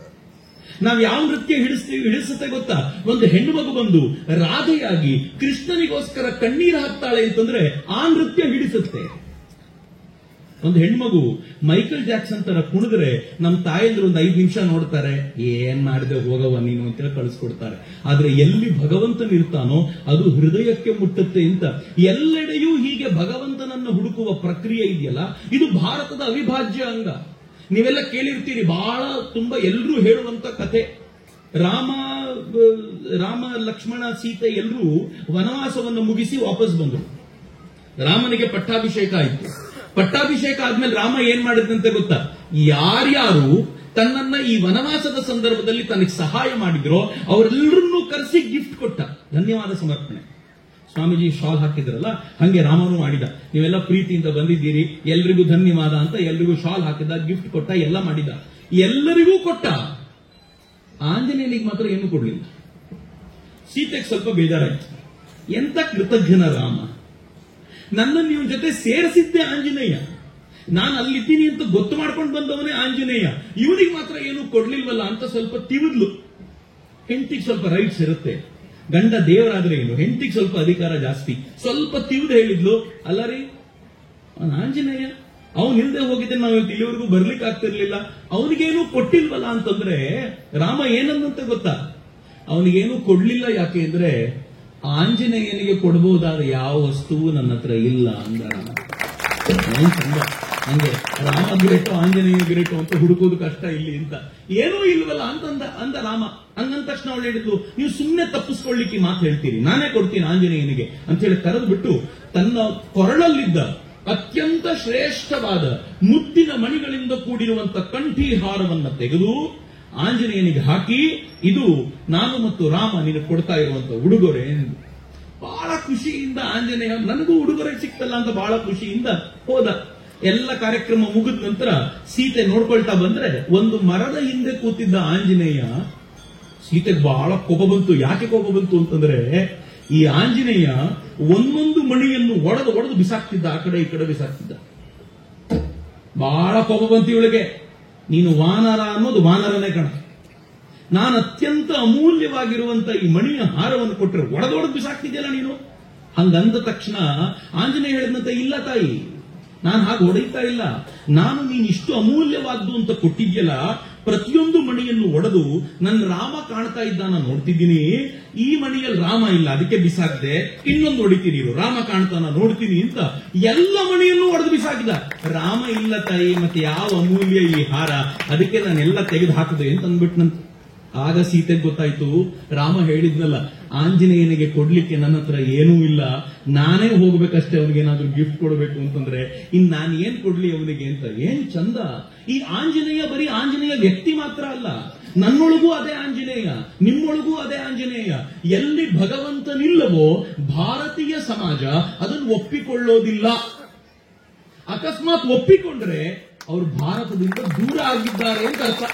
ನಾವ್ ಯಾವ ನೃತ್ಯ ಹಿಡಿಸುತ್ತೆ ಗೊತ್ತಾ? ಒಂದು ಹೆಣ್ಣು ಮಗು ಬಂದು ರಾಧೆಯಾಗಿ ಕೃಷ್ಣನಿಗೋಸ್ಕರ ಕಣ್ಣೀರು ಹಾಕ್ತಾಳೆ ಅಂತಂದ್ರೆ ಆ ನೃತ್ಯ ಹಿಡಿಸುತ್ತೆ. ಒಂದು ಹೆಣ್ಮಗು ಮೈಕಲ್ ಜಾಕ್ಸನ್ ತರ ಕುಣಿದ್ರೆ ನಮ್ಮ ತಾಯಂದ್ರು ಒಂದು 5 ನಿಮಿಷ ನೋಡ್ತಾರೆ, ಏನ್ ಮಾಡಿದೆ ಹೋಗವ ನೀನು ಅಂತ ಕಳಿಸ್ಕೊಡ್ತಾರೆ. ಆದ್ರೆ ಎಲ್ಲಿ ಭಗವಂತನಿರ್ತಾನೋ ಅದು ಹೃದಯಕ್ಕೆ ಮುಟ್ಟುತ್ತೆ ಅಂತ. ಎಲ್ಲೆಡೆಯೂ ಹೀಗೆ ಭಗವಂತನನ್ನು ಹುಡುಕುವ ಪ್ರಕ್ರಿಯೆ ಇದೆಯಲ್ಲ, ಇದು ಭಾರತದ ಅವಿಭಾಜ್ಯ ಅಂಗ. ನೀವೆಲ್ಲ ಕೇಳಿರ್ತೀರಿ, ಬಹಳ ತುಂಬಾ ಎಲ್ಲರೂ ಹೇಳುವಂತ ಕಥೆ. ರಾಮ ಲಕ್ಷ್ಮಣ ಸೀತೆ ಎಲ್ಲರೂ ವನವಾಸವನ್ನು ಮುಗಿಸಿ ವಾಪಸ್ ಬಂದರು. ರಾಮನಿಗೆ ಪಟ್ಟಾಭಿಷೇಕ ಆಯಿತು. ಪಟ್ಟಾಭಿಷೇಕ ಆದ್ಮೇಲೆ ರಾಮ ಏನ್ ಮಾಡಿದಂತೆ ಗೊತ್ತಾ? ಯಾರ್ಯಾರು ತನ್ನನ್ನ ಈ ವನವಾಸದ ಸಂದರ್ಭದಲ್ಲಿ ತನಗೆ ಸಹಾಯ ಮಾಡಿದ್ರೋ ಅವರೆಲ್ಲರನ್ನೂ ಕರೆಸಿ ಗಿಫ್ಟ್ ಕೊಟ್ಟ, ಧನ್ಯವಾದ ಸಮರ್ಪಣೆ. ಸ್ವಾಮೀಜಿ ಶಾಲ್ ಹಾಕಿದ್ರಲ್ಲ, ಹಂಗೆ ರಾಮನು ಮಾಡಿದ. ನೀವೆಲ್ಲ ಪ್ರೀತಿಯಿಂದ ಬಂದಿದ್ದೀರಿ, ಎಲ್ರಿಗೂ ಧನ್ಯವಾದ ಅಂತ ಎಲ್ರಿಗೂ ಶಾಲ್ ಹಾಕಿದ, ಗಿಫ್ಟ್ ಕೊಟ್ಟ, ಎಲ್ಲ ಮಾಡಿದ, ಎಲ್ಲರಿಗೂ ಕೊಟ್ಟ. ಆಂಜನೇಯನಿಗೆ ಮಾತ್ರ ಏನು ಕೊಡ್ಲಿಲ್ಲ. ಸೀತೆಗೆ ಸ್ವಲ್ಪ ಬೇಜಾರಾಯ್ತು. ಎಂತ ಕೃತಜ್ಞನ ರಾಮ, ನನ್ನನ್ನು ಇವನ ಜೊತೆ ಸೇರಿಸಿದ್ದೆ ಆಂಜನೇಯ, ನಾನು ಅಲ್ಲಿದ್ದೀನಿ ಅಂತ ಗೊತ್ತು ಮಾಡ್ಕೊಂಡು ಬಂದವನೇ ಆಂಜನೇಯ, ಇವನಿಗೆ ಮಾತ್ರ ಏನು ಕೊಡ್ಲಿಲ್ವಲ್ಲ ಅಂತ ಸ್ವಲ್ಪ ತಿವಿದ್ಲು. ಹೆಂಡತಿಗೆ ಸ್ವಲ್ಪ ರೈಟ್ಸ್ ಇರುತ್ತೆ, ಗಂಡ ದೇವರಾದ್ರೆ ಏನು, ಹೆಂಡತಿಗೆ ಸ್ವಲ್ಪ ಅಧಿಕಾರ ಜಾಸ್ತಿ. ಸ್ವಲ್ಪ ತಿವಿದು ಹೇಳಿದ್ಲು, ಅಲ್ಲ ರೀ ಅವನ ಆಂಜನೇಯ, ಅವನು ಇಲ್ದೆ ಹೋಗಿದ್ದೆ ನಾವು ಇಲ್ಲಿವರೆಗೂ ಬರ್ಲಿಕ್ಕೆ ಆಗ್ತಿರ್ಲಿಲ್ಲ, ಅವನಿಗೇನು ಕೊಟ್ಟಿಲ್ವಲ್ಲ ಅಂತಂದ್ರೆ ರಾಮ ಏನಂದಂತೆ ಗೊತ್ತಾ? ಅವನಿಗೇನು ಕೊಡ್ಲಿಲ್ಲ. ಯಾಕೆ ಅಂದ್ರೆ ಆಂಜನೇಯನಿಗೆ ಕೊಡಬಹುದಾದ ಯಾವ ವಸ್ತುವು ನನ್ನ ಹತ್ರ ಇಲ್ಲ ಅಂದ. ಏನ್ ಚಂದ, ನಂಗೆ ರಾಮ ಗಿರೇಟು ಆಂಜನೇಯ ಗಿರೇಟು ಅಂತ ಹುಡುಕೋದು ಕಷ್ಟ ಇಲ್ಲಿ ಅಂತ. ಏನೂ ಇಲ್ವಲ್ಲ ಅಂದ ರಾಮ. ಹಂಗಂದ ತಕ್ಷಣ ಅವಳು ಹೇಳಿದ್ಲು, ನೀವು ಸುಮ್ಮನೆ ತಪ್ಪಿಸ್ಕೊಳ್ಳಿಕ್ಕೆ ಮಾತು ಹೇಳ್ತೀರಿ, ನಾನೇ ಕೊಡ್ತೀನಿ ಆಂಜನೇಯನಿಗೆ ಅಂತ ಹೇಳಿ ಕರೆದು ಬಿಟ್ಟು ತನ್ನ ಕೊರಳಲ್ಲಿದ್ದ ಅತ್ಯಂತ ಶ್ರೇಷ್ಠವಾದ ಮುತ್ತಿನ ಮಣಿಗಳಿಂದ ಕೂಡಿರುವಂತ ಕಂಠೀಹಾರವನ್ನ ತೆಗೆದು ಆಂಜನೇಯನಿಗೆ ಹಾಕಿ, ಇದು ನಾನು ಮತ್ತು ರಾಮ ನಿನಗೆ ಕೊಡ್ತಾ ಇರುವಂತ ಉಡುಗೊರೆ. ಬಹಳ ಖುಷಿಯಿಂದ ಆಂಜನೇಯ ನನಗೂ ಉಡುಗೊರೆ ಸಿಕ್ತಲ್ಲ ಅಂತ ಬಹಳ ಖುಷಿಯಿಂದ ಹೋದ. ಎಲ್ಲ ಕಾರ್ಯಕ್ರಮ ಮುಗಿದ ನಂತರ ಸೀತೆ ನೋಡ್ಕೊಳ್ತಾ ಬಂದ್ರೆ ಒಂದು ಮರದ ಹಿಂದೆ ಕೂತಿದ್ದ ಆಂಜನೇಯ, ಸೀತೆಗೆ ಬಹಳ ಕೋಪ ಬಂತು. ಯಾಕೆ ಕೋಪ ಬಂತು ಅಂತಂದ್ರೆ, ಈ ಆಂಜನೇಯ ಒಂದೊಂದು ಮಣಿಯನ್ನು ಒಡೆದು ಬಿಸಾಕ್ತಿದ್ದ, ಆ ಕಡೆ ಈ ಕಡೆ ಬಿಸಾಕ್ತಿದ್ದ. ಬಹಳ ಕೋಪ ಬಂತು ಇವಳಿಗೆ. ನೀನು ವಾನರ ಅನ್ನೋದು ವಾನರನೇ ಕಣ, ನಾನು ಅತ್ಯಂತ ಅಮೂಲ್ಯವಾಗಿರುವಂತ ಈ ಮಣಿಯ ಹಾರವನ್ನು ಕೊಟ್ಟರೆ ಒಡೆದೊಡೆದು ಬಿಸಾಕ್ತಿದ್ಯಲ್ಲ ನೀನು. ಹಂಗಂದ ತಕ್ಷಣ ಆಂಜನೇಯ ಹೇಳಿದಂತೆ, ಇಲ್ಲ ತಾಯಿ, ನಾನು ಹಾಗೆ ಹೊಡೆಯುತ್ತಾ ಇಲ್ಲ, ನಾನು ನೀನು ಇಷ್ಟು ಅಮೂಲ್ಯವಾದ್ದು ಅಂತ ಕೊಟ್ಟಿದ್ಯಲ್ಲ, ಪ್ರತಿಯೊಂದು ಮಣಿಯನ್ನು ಒಡೆದು ನನ್ನ ರಾಮ ಕಾಣ್ತಾ ಇದ್ದಾನ ನೋಡ್ತಿದ್ದೀನಿ. ಈ ಮಣಿಯಲ್ಲಿ ರಾಮ ಇಲ್ಲ, ಅದಕ್ಕೆ ಬಿಸಾಕ್ದೆ. ಇನ್ನೊಂದು ಹೊಡಿತೀನಿ, ರಾಮ ಕಾಣ್ತಾನ ನೋಡ್ತೀನಿ ಅಂತ ಎಲ್ಲ ಮಣಿಯನ್ನು ಒಡೆದು ಬಿಸಾಕಿದ. ರಾಮ ಇಲ್ಲ ತಾಯಿ, ಮತ್ತೆ ಯಾವ ಅಮೂಲ್ಯ ಈ ಹಾರ, ಅದಕ್ಕೆ ನಾನೆಲ್ಲ ತೆಗೆದು ಹಾಕಿದೆ ಅಂತ ಅಂದ್ಬಿಟ್ನಂತ. ಆಗ ಸೀತೆಗೆ ಗೊತ್ತಾಯ್ತು, ರಾಮ ಹೇಳಿದ್ನಲ್ಲ ಆಂಜನೇಯನಿಗೆ ಕೊಡ್ಲಿಕ್ಕೆ ನನ್ನ ಹತ್ರ ಏನೂ ಇಲ್ಲ, ನಾನೇ ಹೋಗ್ಬೇಕಷ್ಟೇ ಅವನಿಗೇನಾದ್ರೂ ಗಿಫ್ಟ್ ಕೊಡಬೇಕು ಅಂತಂದ್ರೆ, ಇನ್ ನಾನು ಏನ್ ಕೊಡ್ಲಿ ಅವನಿಗೆ ಅಂತ. ಏನ್ ಚಂದ, ಈ ಆಂಜನೇಯ ಬರೀ ಆಂಜನೇಯ ವ್ಯಕ್ತಿ ಮಾತ್ರ ಅಲ್ಲ, ನನ್ನೊಳಗೂ ಅದೇ ಆಂಜನೇಯ, ನಿಮ್ಮೊಳಗೂ ಅದೇ ಆಂಜನೇಯ. ಎಲ್ಲಿ ಭಗವಂತನಿಲ್ಲವೋ ಭಾರತೀಯ ಸಮಾಜ ಅದನ್ನು ಒಪ್ಪಿಕೊಳ್ಳೋದಿಲ್ಲ. ಅಕಸ್ಮಾತ್ ಒಪ್ಪಿಕೊಂಡ್ರೆ ಅವರು ಭಾರತದಿಂದ ದೂರ ಆಗಿದ್ದಾರೆ ಅಂತ ಅರ್ಥ.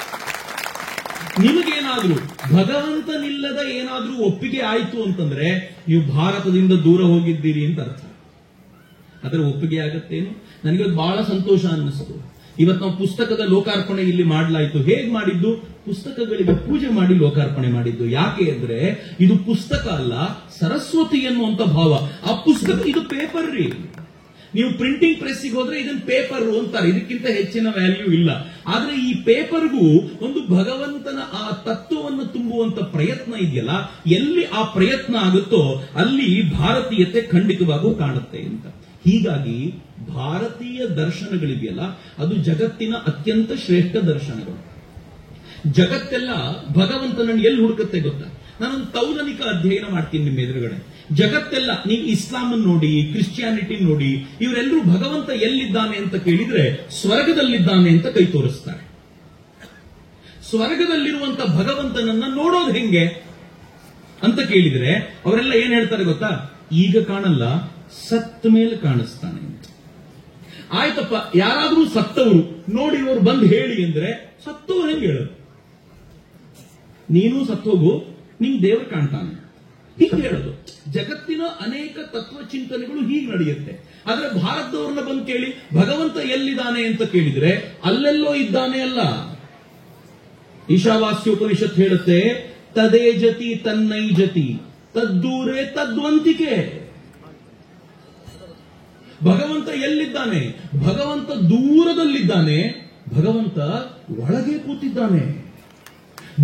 ನಿಮಗೇನಾದ್ರೂ ಭಗವಂತನಿಲ್ಲದ ಏನಾದ್ರೂ ಒಪ್ಪಿಗೆ ಆಯ್ತು ಅಂತಂದ್ರೆ ನೀವು ಭಾರತದಿಂದ ದೂರ ಹೋಗಿದ್ದೀರಿ ಅಂತ ಅರ್ಥ. ಅದರ ಒಪ್ಪಿಗೆ ಆಗತ್ತೇನು? ನನಗೆ ಬಹಳ ಸಂತೋಷ ಅನ್ನಿಸ್ತು. ಇವತ್ತು ನಾವು ಪುಸ್ತಕದ ಲೋಕಾರ್ಪಣೆ ಇಲ್ಲಿ ಮಾಡಲಾಯಿತು. ಹೇಗ್ ಮಾಡಿದ್ದು? ಪುಸ್ತಕಗಳಿಗೆ ಪೂಜೆ ಮಾಡಿ ಲೋಕಾರ್ಪಣೆ ಮಾಡಿದ್ದು. ಯಾಕೆ ಅಂದ್ರೆ ಇದು ಪುಸ್ತಕ ಅಲ್ಲ, ಸರಸ್ವತಿ ಎನ್ನುವಂತ ಭಾವ. ಆ ಪುಸ್ತಕ ಇದು ಪೇಪರ್ ರೀ. ನೀವು ಪ್ರಿಂಟಿಂಗ್ ಪ್ರೆಸ್ಸಿಗೆ ಹೋದ್ರೆ ಇದನ್ನ ಪೇಪರ್ ಅಂತಾರೆ, ಇದಕ್ಕಿಂತ ಹೆಚ್ಚಿನ ವ್ಯಾಲ್ಯೂ ಇಲ್ಲ. ಆದ್ರೆ ಈ ಪೇಪರ್ಗೂ ಒಂದು ಭಗವಂತನ ಆ ತತ್ವವನ್ನು ತುಂಬುವಂತ ಪ್ರಯತ್ನ ಇದೆಯಲ್ಲ, ಎಲ್ಲಿ ಆ ಪ್ರಯತ್ನ ಆಗುತ್ತೋ ಅಲ್ಲಿ ಭಾರತೀಯತೆ ಖಂಡಿತವಾಗೂ ಕಾಣುತ್ತೆ ಅಂತ. ಹೀಗಾಗಿ ಭಾರತೀಯ ದರ್ಶನಗಳಿದೆಯಲ್ಲ, ಅದು ಜಗತ್ತಿನ ಅತ್ಯಂತ ಶ್ರೇಷ್ಠ ದರ್ಶನಗಳು. ಜಗತ್ತೆಲ್ಲ ಭಗವಂತನನ್ನು ಎಲ್ಲಿ ಹುಡುಕುತ್ತೆ ಗೊತ್ತಾ? ನಾನೊಂದು ತೌಲನಿಕ ಅಧ್ಯಯನ ಮಾಡ್ತೀನಿ ನಿಮ್ಮ ಎದುರುಗಡೆ. ಜಗತ್ತೆಲ್ಲ, ನೀವು ಇಸ್ಲಾಂ ನೋಡಿ, ಕ್ರಿಶ್ಚಿಯಾನಿಟಿ ನೋಡಿ, ಇವರೆಲ್ಲರೂ ಭಗವಂತ ಎಲ್ಲಿದ್ದಾನೆ ಅಂತ ಕೇಳಿದ್ರೆ ಸ್ವರ್ಗದಲ್ಲಿದ್ದಾನೆ ಅಂತ ಕೈ ತೋರಿಸ್ತಾರೆ. ಸ್ವರ್ಗದಲ್ಲಿರುವಂತ ಭಗವಂತನನ್ನ ನೋಡೋದು ಹೆಂಗೆ ಅಂತ ಕೇಳಿದ್ರೆ ಅವರೆಲ್ಲ ಏನ್ ಹೇಳ್ತಾರೆ ಗೊತ್ತಾ? ಈಗ ಕಾಣಲ್ಲ, ಸತ್ತ ಮೇಲೆ ಕಾಣಿಸ್ತಾನೆ ಅಂತ. ಆಯ್ತಪ್ಪ, ಯಾರಾದ್ರೂ ಸತ್ತವರು ನೋಡಿ ಇವರು ಬಂದು ಹೇಳಿ ಅಂದ್ರೆ ಸತ್ತವ್ರು ಹೆಂಗೆ ಹೇಳೋದು? ನೀನು ಸತ್ತೋಗು, ನಿಂಗೆ ದೇವರು ಕಾಣ್ತಾನೆ, ಹೀಗೆ ಹೇಳೋದು. ಜಗತ್ತಿನ ಅನೇಕ ತತ್ವ ಚಿಂತನೆಗಳು ಹೀಗೆ ನಡೆಯುತ್ತೆ. ಆದ್ರೆ ಭಾರತದವ್ರನ್ನ ಬಂದು ಕೇಳಿ ಭಗವಂತ ಎಲ್ಲಿದ್ದಾನೆ ಅಂತ ಕೇಳಿದ್ರೆ ಅಲ್ಲೆಲ್ಲೋ ಇದ್ದಾನೆ ಅಲ್ಲ. ಈಶಾವಾಸ್ಯೋಪನಿಷತ್ ಹೇಳುತ್ತೆ, ತದೇ ಜತಿ ತನ್ನೈ ಜತಿ ತದ್ದೂರೇ ತದ್ವಂತಿಕೆ. ಭಗವಂತ ಎಲ್ಲಿದ್ದಾನೆ? ಭಗವಂತ ದೂರದಲ್ಲಿದ್ದಾನೆ, ಭಗವಂತ ಒಳಗೆ ಕೂತಿದ್ದಾನೆ.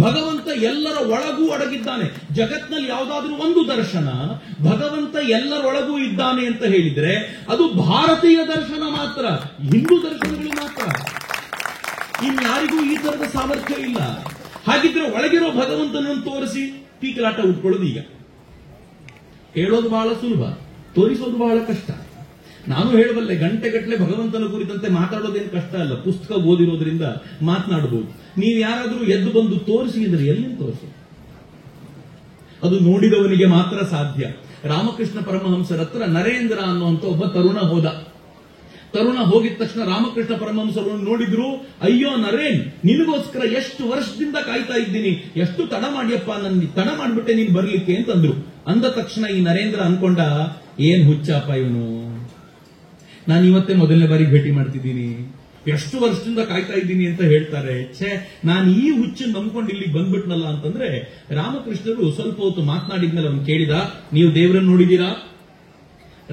ಭಗವಂತ ಎಲ್ಲರ ಒಳಗೂ ಅಡಗಿದ್ದಾನೆ. ಜಗತ್ನಲ್ಲಿ ಯಾವುದಾದ್ರೂ ಒಂದು ದರ್ಶನ ಭಗವಂತ ಎಲ್ಲರೊಳಗೂ ಇದ್ದಾನೆ ಅಂತ ಹೇಳಿದ್ರೆ ಅದು ಭಾರತೀಯ ದರ್ಶನ ಮಾತ್ರ, ಹಿಂದೂ ದರ್ಶನಗಳು ಮಾತ್ರ. ಇನ್ಯಾರಿಗೂ ಈ ತರದ ಸಾಮರ್ಥ್ಯ ಇಲ್ಲ. ಹಾಗಿದ್ರೆ ಒಳಗಿರೋ ಭಗವಂತನನ್ನು ತೋರಿಸಿ ಪೀಕಲಾಟ ಉಟ್ಕೊಳ್ಳೋದು. ಈಗ ಹೇಳೋದು ಬಹಳ ಸುಲಭ, ತೋರಿಸೋದು ಬಹಳ ಕಷ್ಟ. ನಾನು ಹೇಳಬಲ್ಲೆ, ಗಂಟೆಗಟ್ಟಲೆ ಭಗವಂತನ ಕುರಿತಂತೆ ಮಾತಾಡೋದೇನು ಕಷ್ಟ ಅಲ್ಲ, ಪುಸ್ತಕ ಓದಿರೋದ್ರಿಂದ ಮಾತನಾಡಬಹುದು. ನೀವು ಯಾರಾದ್ರೂ ಎದ್ದು ಬಂದು ತೋರಿಸಿ ಅಂದ್ರೆ ಎಲ್ಲಿಂದ ತೋರಿಸಿ? ಅದು ನೋಡಿದವನಿಗೆ ಮಾತ್ರ ಸಾಧ್ಯ. ರಾಮಕೃಷ್ಣ ಪರಮಹಂಸರ ಹತ್ರ ನರೇಂದ್ರ ಅನ್ನುವಂತ ಒಬ್ಬ ತರುಣ ಹೋದ. ತರುಣ ಹೋಗಿದ ತಕ್ಷಣ ರಾಮಕೃಷ್ಣ ಪರಮಹಂಸರನ್ನು ನೋಡಿದ್ರು. ಅಯ್ಯೋ ನರೇನ್, ನಿನಗೋಸ್ಕರ ಎಷ್ಟು ವರ್ಷದಿಂದ ಕಾಯ್ತಾ ಇದ್ದೀನಿ, ಎಷ್ಟು ತಡ ಮಾಡಿಯಪ್ಪ, ನನ್ ತಡ ಮಾಡ್ಬಿಟ್ಟೆ ನೀನ್ ಬರ್ಲಿಕ್ಕೆ ಅಂತಂದ್ರು. ಅಂದ ತಕ್ಷಣ ಈ ನರೇಂದ್ರ ಅನ್ಕೊಂಡ, ಏನ್ ಹುಚ್ಚಪ್ಪ ಇವನು, ನಾನು ಇವತ್ತೇ ಮೊದಲನೇ ಬಾರಿ ಭೇಟಿ ಮಾಡ್ತಿದ್ದೀನಿ, ಎಷ್ಟು ವರ್ಷದಿಂದ ಕಾಯ್ತಾ ಇದ್ದೀನಿ ಅಂತ ಹೇಳ್ತಾರೆ. ನಾನು ಈ ಹುಚ್ಚು ನಂಬ್ಕೊಂಡು ಇಲ್ಲಿಗೆ ಬಂದ್ಬಿಟ್ನಲ್ಲ ಅಂತಂದ್ರೆ ರಾಮಕೃಷ್ಣರು ಸ್ವಲ್ಪ ಹೊತ್ತು ಮಾತನಾಡಿದ್ಮೇಲೆ ಅವ್ನು ಕೇಳಿದ, ನೀವು ದೇವರನ್ನು ನೋಡಿದೀರಾ?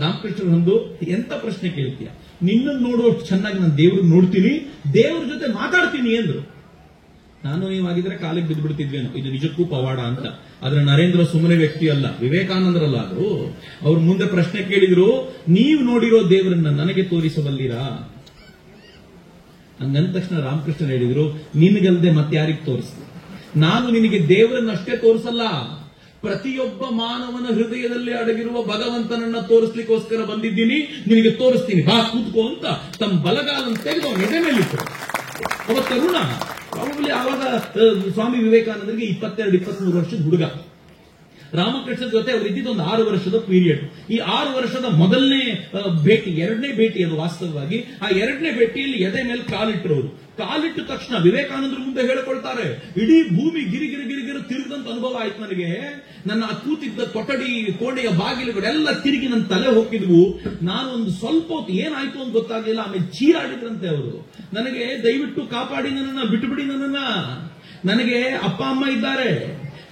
ರಾಮಕೃಷ್ಣರು ಒಂದು ಎಂತ ಪ್ರಶ್ನೆ ಕೇಳ್ತೀಯ? ನಿನ್ನನ್ನು ನೋಡುವಷ್ಟು ಚೆನ್ನಾಗಿ ನಾನು ದೇವ್ರನ್ನ ನೋಡ್ತೀನಿ, ದೇವ್ರ ಜೊತೆ ಮಾತಾಡ್ತೀನಿ ಅಂದ್ರು. ನಾನು ನೀವಾಗಿದ್ರೆ ಕಾಲಿಗೆ ಬಿದ್ದು ಬಿಡ್ತಿದ್ವೇನು, ಇದು ನಿಜಕ್ಕೂ ಪವಾಡ ಅಂತ. ಆದ್ರೆ ನರೇಂದ್ರ ಸುಮ್ಮನೆ ವ್ಯಕ್ತಿ ಅಲ್ಲ, ವಿವೇಕಾನಂದರಲ್ಲ. ಅವ್ರು ಮುಂದೆ ಪ್ರಶ್ನೆ ಕೇಳಿದ್ರು, ನೀವು ನೋಡಿರೋ ದೇವರನ್ನ ನನಗೆ ತೋರಿಸಬಲ್ಲಿರಾ? ಹಂಗಂದ ತಕ್ಷಣ ರಾಮಕೃಷ್ಣ ಹೇಳಿದ್ರು, ನಿನಗಲ್ದೆ ಮತ್ತೆ ಯಾರಿಗೆ ತೋರಿಸ್ತೀನಿ? ನಾನು ನಿನಗೆ ದೇವರನ್ನಷ್ಟೇ ತೋರಿಸಲ್ಲ, ಪ್ರತಿಯೊಬ್ಬ ಮಾನವನ ಹೃದಯದಲ್ಲಿ ಅಡಗಿರುವ ಭಗವಂತನನ್ನ ತೋರಿಸ್ಲಿಕ್ಕೋಸ್ಕರ ಬಂದಿದ್ದೀನಿ, ನಿನಗೆ ತೋರಿಸ್ತೀನಿ, ಬಾ ಕೂತ್ಕೋ ಅಂತ ತಮ್ಮ ಬಲಗಾಲನ್ನು ತೆಗೆದು ಅವನ ಎದೆ ಮೇಲಿತ್ತು. ಅವ ತರುಣ, ಪ್ರಾಬಬ್ಲಿ ಆವಾಗ ಸ್ವಾಮಿ ವಿವೇಕಾನಂದರಿಗೆ 22-23 ವರ್ಷದ ಹುಡುಗ. ರಾಮಕೃಷ್ಣ ಜೊತೆ ಅವರು ಇದ್ದಿದ್ದು ಒಂದು 6 ವರ್ಷದ ಪೀರಿಯಡ್. ಈ 6 ವರ್ಷದ ಮೊದಲನೇ ಭೇಟಿ, 2ನೇ ಭೇಟಿ ಅದು ವಾಸ್ತವವಾಗಿ. ಆ 2ನೇ ಭೇಟಿಯಲ್ಲಿ ಎದೆ ಮೇಲೆ ಕಾಲಿಟ್ಟರು. ಕಾಲಿಟ್ಟ ತಕ್ಷಣ ವಿವೇಕಾನಂದರು ಮುಂದೆ ಹೇಳಿಕೊಳ್ತಾರೆ, ಇಡೀ ಭೂಮಿ ಗಿರಿಗಿರಿ ಗಿರಿಗಿರಿ ತಿರುಗದಂತ ಅನುಭವ ಆಯ್ತು ನನಗೆ. ನನ್ನ ಕೂತಿದ್ದ ಕೊಠಡಿ ಕೋಣೆಯ ಬಾಗಿಲುಗಳೆಲ್ಲ ತಿರುಗಿ ನನ್ನ ತಲೆ ಹೋಗಿದ್ವು. ನಾನು ಒಂದು ಸ್ವಲ್ಪ ಹೊತ್ತು ಏನಾಯ್ತು ಅಂತ ಗೊತ್ತಾಗಲಿಲ್ಲ. ಆಮೇಲೆ ಚೀರಾಡಿದ್ರಂತೆ ಅವರು, ನನಗೆ ದಯವಿಟ್ಟು ಕಾಪಾಡಿ, ನನ್ನನ್ನ ಬಿಟ್ಟುಬಿಡಿ, ನನ್ನನ್ನ, ನನಗೆ ಅಪ್ಪ ಅಮ್ಮ ಇದ್ದಾರೆ,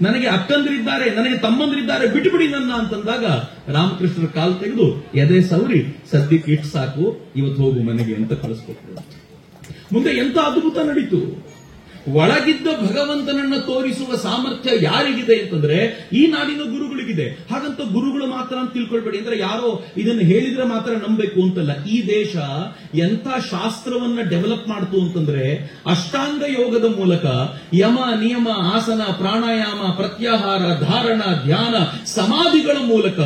ನನಗೆ ಅಕ್ಕಂದಿರಿದ್ದಾರೆ, ನನಗೆ ತಮ್ಮಂದಿರಿದ್ದಾರೆ, ಬಿಟ್ಟುಬಿಡಿ ನನ್ನ ಅಂತಂದಾಗ ರಾಮಕೃಷ್ಣರ ಕಾಲು ತೆಗೆದು ಎದೆ ಸವರಿ, ಸದ್ಯಕ್ಕೆ ಇಟ್ಟು ಸಾಕು, ಇವತ್ತು ಹೋಗು ಮನೆಗೆ ಅಂತ ಕಳಿಸ್ಕೊಟ್ರು. ಮುಂದೆ ಎಂತ ಅದ್ಭುತ ನಡೀತು. ಒಳಗಿದ್ದ ಭಗವಂತನನ್ನ ತೋರಿಸುವ ಸಾಮರ್ಥ್ಯ ಯಾರಿಗಿದೆ ಅಂತಂದ್ರೆ ಈ ನಾಡಿನ ಗುರುಗಳಿಗಿದೆ. ಹಾಗಂತ ಗುರುಗಳು ಮಾತ್ರ ಅಂತ ತಿಳ್ಕೊಳ್ಬೇಡಿ. ಅಂದ್ರೆ ಯಾರೋ ಇದನ್ನು ಹೇಳಿದ್ರೆ ಮಾತ್ರ ನಂಬಬೇಕು ಅಂತಲ್ಲ. ಈ ದೇಶ ಎಂಥ ಶಾಸ್ತ್ರವನ್ನ ಡೆವಲಪ್ ಮಾಡ್ತು ಅಂತಂದ್ರೆ ಅಷ್ಟಾಂಗ ಯೋಗದ ಮೂಲಕ ಯಮ, ನಿಯಮ, ಆಸನ, ಪ್ರಾಣಾಯಾಮ, ಪ್ರತ್ಯಾಹಾರ, ಧಾರಣ, ಧ್ಯಾನ, ಸಮಾಧಿಗಳ ಮೂಲಕ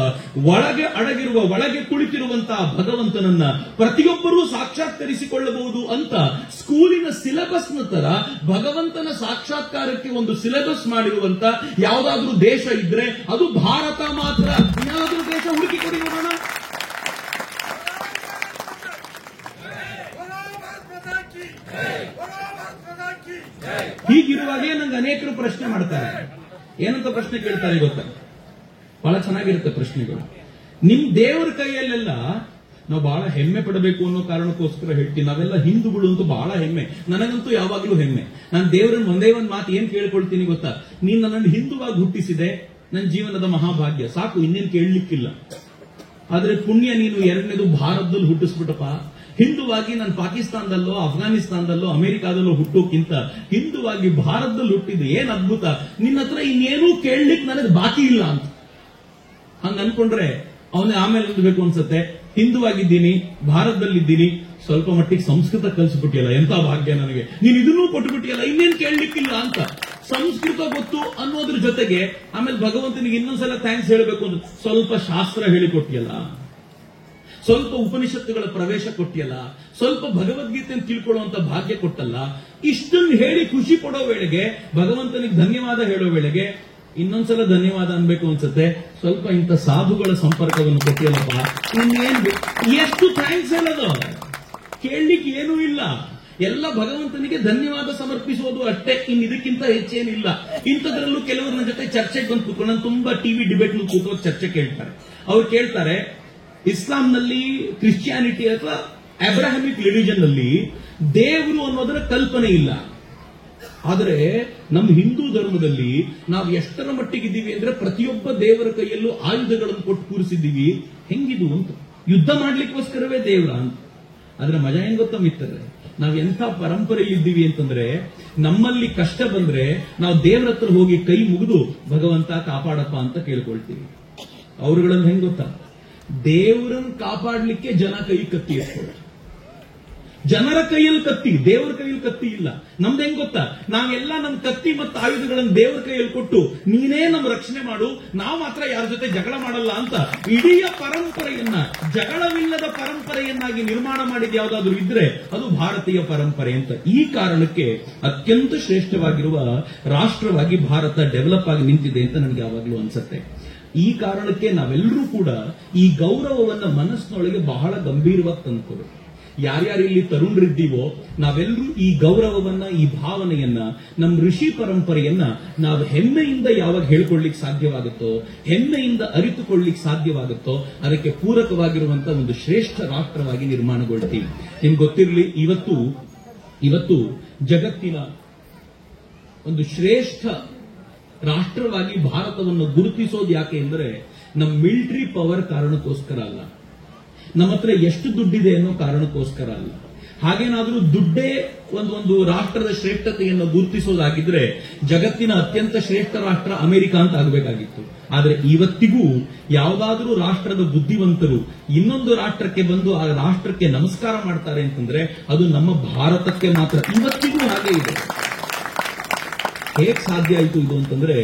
ಒಳಗೆ ಅಡಗಿರುವ, ಒಳಗೆ ಕುಳಿತಿರುವಂತಹ ಭಗವಂತನನ್ನ ಪ್ರತಿಯೊಬ್ಬರೂ ಸಾಕ್ಷಾತ್ಕರಿಸಿಕೊಳ್ಳಬಹುದು ಅಂತ ಸ್ಕೂಲಿನ ಸಿಲೆಬಸ್ನ ತರ ಭಗವಂತನ ಸಾಕ್ಷಾತ್ಕಾರಕ್ಕೆ ಒಂದು ಸಿಲೆಬಸ್ ಮಾಡಿರುವಂತ ಯಾವುದಾದ್ರೂ ದೇಶ ಇದ್ರೆ ಅದು ಭಾರತ ಮಾತ್ರ. ಇನ್ಯಾವುದಾದ್ರೂ ದೇಶ ಹುಡುಕಿ ಕೊಡಿ ನೋಡೋಣ. ಹೀಗಿರುವಾಗೇ ನಂಗೆ ಅನೇಕರು ಪ್ರಶ್ನೆ ಮಾಡ್ತಾರೆ. ಏನಂತ ಪ್ರಶ್ನೆ ಕೇಳ್ತಾರೆ ಗೊತ್ತಾ? ಬಹಳ ಚೆನ್ನಾಗಿರುತ್ತೆ ಪ್ರಶ್ನೆಗಳು. ನಿಮ್ ದೇವರ ಕೈಯಲ್ಲೆಲ್ಲ ನಾವು ಬಹಳ ಹೆಮ್ಮೆ ಪಡಬೇಕು ಅನ್ನೋ ಕಾರಣಕ್ಕೋಸ್ಕರ ಹೇಳ್ತೀನಿ. ನಾವೆಲ್ಲ ಹಿಂದೂಗಳು ಅಂತೂ ಬಹಳ ಹೆಮ್ಮೆ, ನನಗಂತೂ ಯಾವಾಗ್ಲೂ ಹೆಮ್ಮೆ. ನಾನು ದೇವರನ್ನ ಒಂದೇ ಒಂದು ಮಾತು ಏನ್ ಕೇಳ್ಕೊಳ್ತೀನಿ ಗೊತ್ತಾ? ನೀನ್ ನನ್ನನ್ನು ಹಿಂದುವಾಗಿ ಹುಟ್ಟಿಸಿದೆ, ನನ್ನ ಜೀವನದ ಮಹಾಭಾಗ್ಯ, ಸಾಕು, ಇನ್ನೇನು ಕೇಳಲಿಕ್ಕಿಲ್ಲ. ಆದ್ರೆ ಪುಣ್ಯ ನೀನು 2ನೇದು ಭಾರತದಲ್ಲಿ ಹುಟ್ಟಿಸ್ಬಿಟ್ಟಪ್ಪ. ಹಿಂದುವಾಗಿ ನಾನು ಪಾಕಿಸ್ತಾನದಲ್ಲೋ, ಅಫ್ಘಾನಿಸ್ತಾನದಲ್ಲೋ, ಅಮೆರಿಕಾದಲ್ಲೋ ಹುಟ್ಟೋಕ್ಕಿಂತ ಹಿಂದುವಾಗಿ ಭಾರತದಲ್ಲಿ ಹುಟ್ಟಿದ್ದು ಏನ್ ಅದ್ಭುತ. ನಿನ್ನ ಹತ್ರ ಇನ್ನೇನೂ ಕೇಳಲಿಕ್ಕೆ ನನಗೆ ಬಾಕಿ ಇಲ್ಲ ಅಂತ ಹಂಗ ಅನ್ಕೊಂಡ್ರೆ ಅವನೇ ಆಮೇಲೆ ಅಂದ್ಬೇಕು ಅನ್ಸುತ್ತೆ, ಹಿಂದುವಾಗಿದ್ದೀನಿ, ಭಾರತದಲ್ಲಿದ್ದೀನಿ, ಸ್ವಲ್ಪ ಮಟ್ಟಿಗೆ ಸಂಸ್ಕೃತ ಕಲಿಸ್ಬಿಟ್ಟಿಯಲ್ಲ, ಎಂತ ಭಾಗ್ಯ ನನಗೆ, ನೀನು ಇದನ್ನೂ ಕೊಟ್ಬಿಟ್ಟಿಯಲ್ಲ, ಇನ್ನೇನು ಕೇಳಲಿಕ್ಕಿಲ್ಲ ಅಂತ. ಸಂಸ್ಕೃತ ಗೊತ್ತು ಅನ್ನೋದ್ರ ಜೊತೆಗೆ ಆಮೇಲೆ ಭಗವಂತನಿಗೆ ಇನ್ನೊಂದ್ಸಲ ಥ್ಯಾಂಕ್ಸ್ ಹೇಳಬೇಕು ಅಂತ ಸ್ವಲ್ಪ ಶಾಸ್ತ್ರ ಹೇಳಿಕೊಟ್ಟಿಯಲ್ಲ, ಸ್ವಲ್ಪ ಉಪನಿಷತ್ತುಗಳ ಪ್ರವೇಶ ಕೊಟ್ಟಿಯಲ್ಲ, ಸ್ವಲ್ಪ ಭಗವದ್ಗೀತೆಯನ್ನು ತಿಳ್ಕೊಳ್ಳುವಂತ ಭಾಗ್ಯ ಕೊಟ್ಟಲ್ಲ. ಇಷ್ಟನ್ನು ಹೇಳಿ ಖುಷಿ ಪಡೋ ವೇಳೆಗೆ, ಭಗವಂತನಿಗೆ ಧನ್ಯವಾದ ಹೇಳೋ ವೇಳೆಗೆ ಇನ್ನೊಂದ್ಸಲ ಧನ್ಯವಾದ ಅನ್ಬೇಕು ಅನ್ಸುತ್ತೆ. ಸ್ವಲ್ಪ ಇಂಥ ಸಾಧುಗಳ ಸಂಪರ್ಕವನ್ನು ಕೊಟ್ಟಿಯಲ್ಲಪ್ಪ, ಇನ್ನೇನ್ ಎಷ್ಟು ಥ್ಯಾಂಕ್ಸ್ ಹೇಳೋದು, ಕೇಳಲಿಕ್ಕೆ ಏನೂ ಇಲ್ಲ. ಎಲ್ಲ ಭಗವಂತನಿಗೆ ಧನ್ಯವಾದ ಸಮರ್ಪಿಸೋದು ಅಷ್ಟೇ, ಇನ್ನು ಇದಕ್ಕಿಂತ ಹೆಚ್ಚೇನಿಲ್ಲ. ಇಂಥದ್ರಲ್ಲೂ ಕೆಲವರು ನನ್ನ ಜೊತೆ ಚರ್ಚೆಗೆ ಬಂದು ಕೂತ್ಕೊಂಡು, ನಾನು ತುಂಬಾ ಟಿವಿ ಡಿಬೇಟ್ ಕೂತೋ ಚರ್ಚೆ ಕೇಳ್ತಾರೆ. ಅವ್ರು ಕೇಳ್ತಾರೆ, ಇಸ್ಲಾಂನಲ್ಲಿ, ಕ್ರಿಶ್ಚಿಯಾನಿಟಿ ಅಥವಾ ಅಬ್ರಾಹಮಿಕ್ ರಿಲಿಜನ್ ನಲ್ಲಿ ದೇವರು ಅನ್ನೋದರ ಕಲ್ಪನೆ ಇಲ್ಲ. ಆದರೆ ನಮ್ಮ ಹಿಂದೂ ಧರ್ಮದಲ್ಲಿ ನಾವು ಎಷ್ಟರ ಮಟ್ಟಿಗಿದ್ದೀವಿ ಅಂದ್ರೆ ಪ್ರತಿಯೊಬ್ಬ ದೇವರ ಕೈಯಲ್ಲೂ ಆಯುಧಗಳನ್ನು ಕೊಟ್ಟು ಕೂರಿಸಿದ್ದೀವಿ. ಹೆಂಗಿದು ಅಂತ, ಯುದ್ಧ ಮಾಡ್ಲಿಕ್ಕೋಸ್ಕರವೇ ದೇವರ ಅಂತ. ಆದ್ರೆ ಮಜಾ ಹೆಂಗ್ ಗೊತ್ತಾ ಮಿತ್ರರೇ, ನಾವ್ ಎಂಥ ಪರಂಪರೆಯಲ್ಲಿದ್ದೀವಿ ಅಂತಂದ್ರೆ ನಮ್ಮಲ್ಲಿ ಕಷ್ಟ ಬಂದ್ರೆ ನಾವು ದೇವರ ಹತ್ರ ಹೋಗಿ ಕೈ ಮುಗಿದು ಭಗವಂತ ಕಾಪಾಡಪ್ಪ ಅಂತ ಕೇಳ್ಕೊಳ್ತೀವಿ. ಅವ್ರುಗಳಲ್ಲಿ ಹೆಂಗ್ ಗೊತ್ತಾ, ದೇವರನ್ನು ಕಾಪಾಡ್ಲಿಕ್ಕೆ ಜನ ಕೈ ಕತ್ತಿ ಎತ್ಕೊಳ್ಳಿ, ಜನರ ಕೈಯಲ್ಲಿ ಕತ್ತಿ, ದೇವರ ಕೈಯಲ್ಲಿ ಕತ್ತಿ ಇಲ್ಲ. ನಮ್ದು ಹೆಂಗ್ ಗೊತ್ತಾ, ನಾವೆಲ್ಲ ನಮ್ಮ ಕತ್ತಿ ಮತ್ತು ಆಯುಧಗಳನ್ನು ದೇವರ ಕೈಯಲ್ಲಿ ಕೊಟ್ಟು ನೀನೇ ನಮ್ಮ ರಕ್ಷಣೆ ಮಾಡು, ನಾವು ಮಾತ್ರ ಯಾರ ಜೊತೆ ಜಗಳ ಮಾಡಲ್ಲ ಅಂತ ಇಡೀ ಪರಂಪರೆಯನ್ನ ಜಗಳವಿಲ್ಲದ ಪರಂಪರೆಯನ್ನಾಗಿ ನಿರ್ಮಾಣ ಮಾಡಿದ ಯಾವುದಾದ್ರೂ ಇದ್ರೆ ಅದು ಭಾರತೀಯ ಪರಂಪರೆ ಅಂತ. ಈ ಕಾರಣಕ್ಕೆ ಅತ್ಯಂತ ಶ್ರೇಷ್ಠವಾಗಿರುವ ರಾಷ್ಟ್ರವಾಗಿ ಭಾರತ ಡೆವಲಪ್ ಆಗಿ ನಿಂತಿದೆ ಅಂತ ನನಗೆ ಯಾವಾಗಲೂ ಅನ್ಸುತ್ತೆ. ಈ ಕಾರಣಕ್ಕೆ ನಾವೆಲ್ಲರೂ ಕೂಡ ಈ ಗೌರವವನ್ನ ಮನಸ್ಸಿನೊಳಗೆ ಬಹಳ ಗಂಭೀರವಾಗಿ ತಂದುಕೊಬೇಕು. ಯಾರ್ಯಾರು ಇಲ್ಲಿ ತರುಣರಿದ್ದೀವೋ ನಾವೆಲ್ಲರೂ ಈ ಗೌರವವನ್ನ, ಈ ಭಾವನೆಯನ್ನ, ನಮ್ಮ ಋಷಿ ಪರಂಪರೆಯನ್ನ ನಾವು ಹೆಮ್ಮೆಯಿಂದ ಯಾವಾಗ ಹೇಳ್ಕೊಳ್ಳಿಕ್ ಸಾಧ್ಯವಾಗುತ್ತೋ, ಹೆಮ್ಮೆಯಿಂದ ಅರಿತುಕೊಳ್ಳಿಕ್ ಸಾಧ್ಯವಾಗುತ್ತೋ ಅದಕ್ಕೆ ಪೂರಕವಾಗಿರುವಂತಹ ಒಂದು ಶ್ರೇಷ್ಠ ರಾಷ್ಟ್ರವಾಗಿ ನಿರ್ಮಾಣಗೊಳ್ತೀವಿ. ನಿಮ್ಗೆ ಗೊತ್ತಿರಲಿ, ಇವತ್ತು ಜಗತ್ತಿನ ಒಂದು ಶ್ರೇಷ್ಠ ರಾಷ್ಟ್ರವಾಗಿ ಭಾರತವನ್ನು ಗುರುತಿಸೋದು ಯಾಕೆ ಅಂದರೆ ನಮ್ಮ ಮಿಲಿಟರಿ ಪವರ್ ಕಾರಣಕ್ಕೋಸ್ಕರ ಅಲ್ಲ, ನಮ್ಮ ಹತ್ರ ಎಷ್ಟು ದುಡ್ಡಿದೆ ಅನ್ನೋ ಕಾರಣಕ್ಕೋಸ್ಕರ ಅಲ್ಲ. ಹಾಗೇನಾದ್ರೂ ದುಡ್ಡೇ ಒಂದು ರಾಷ್ಟ್ರದ ಶ್ರೇಷ್ಠತೆಯನ್ನು ಗುರುತಿಸೋದಾಗಿದ್ರೆ ಜಗತ್ತಿನ ಅತ್ಯಂತ ಶ್ರೇಷ್ಠ ರಾಷ್ಟ್ರ ಅಮೆರಿಕ ಅಂತ ಆಗಬೇಕಾಗಿತ್ತು. ಆದರೆ ಇವತ್ತಿಗೂ ಯಾವುದಾದ್ರೂ ರಾಷ್ಟ್ರದ ಬುದ್ಧಿವಂತರು ಇನ್ನೊಂದು ರಾಷ್ಟ್ರಕ್ಕೆ ಬಂದು ಆ ರಾಷ್ಟ್ರಕ್ಕೆ ನಮಸ್ಕಾರ ಮಾಡ್ತಾರೆ ಅಂತಂದ್ರೆ ಅದು ನಮ್ಮ ಭಾರತಕ್ಕೆ ಮಾತ್ರ. ಇವತ್ತಿಗೂ ಹಾಗೆ ಇದೆ. ಹೇಗೆ ಸಾಧ್ಯ ಆಯಿತು ಇದು ಅಂತಂದ್ರೆ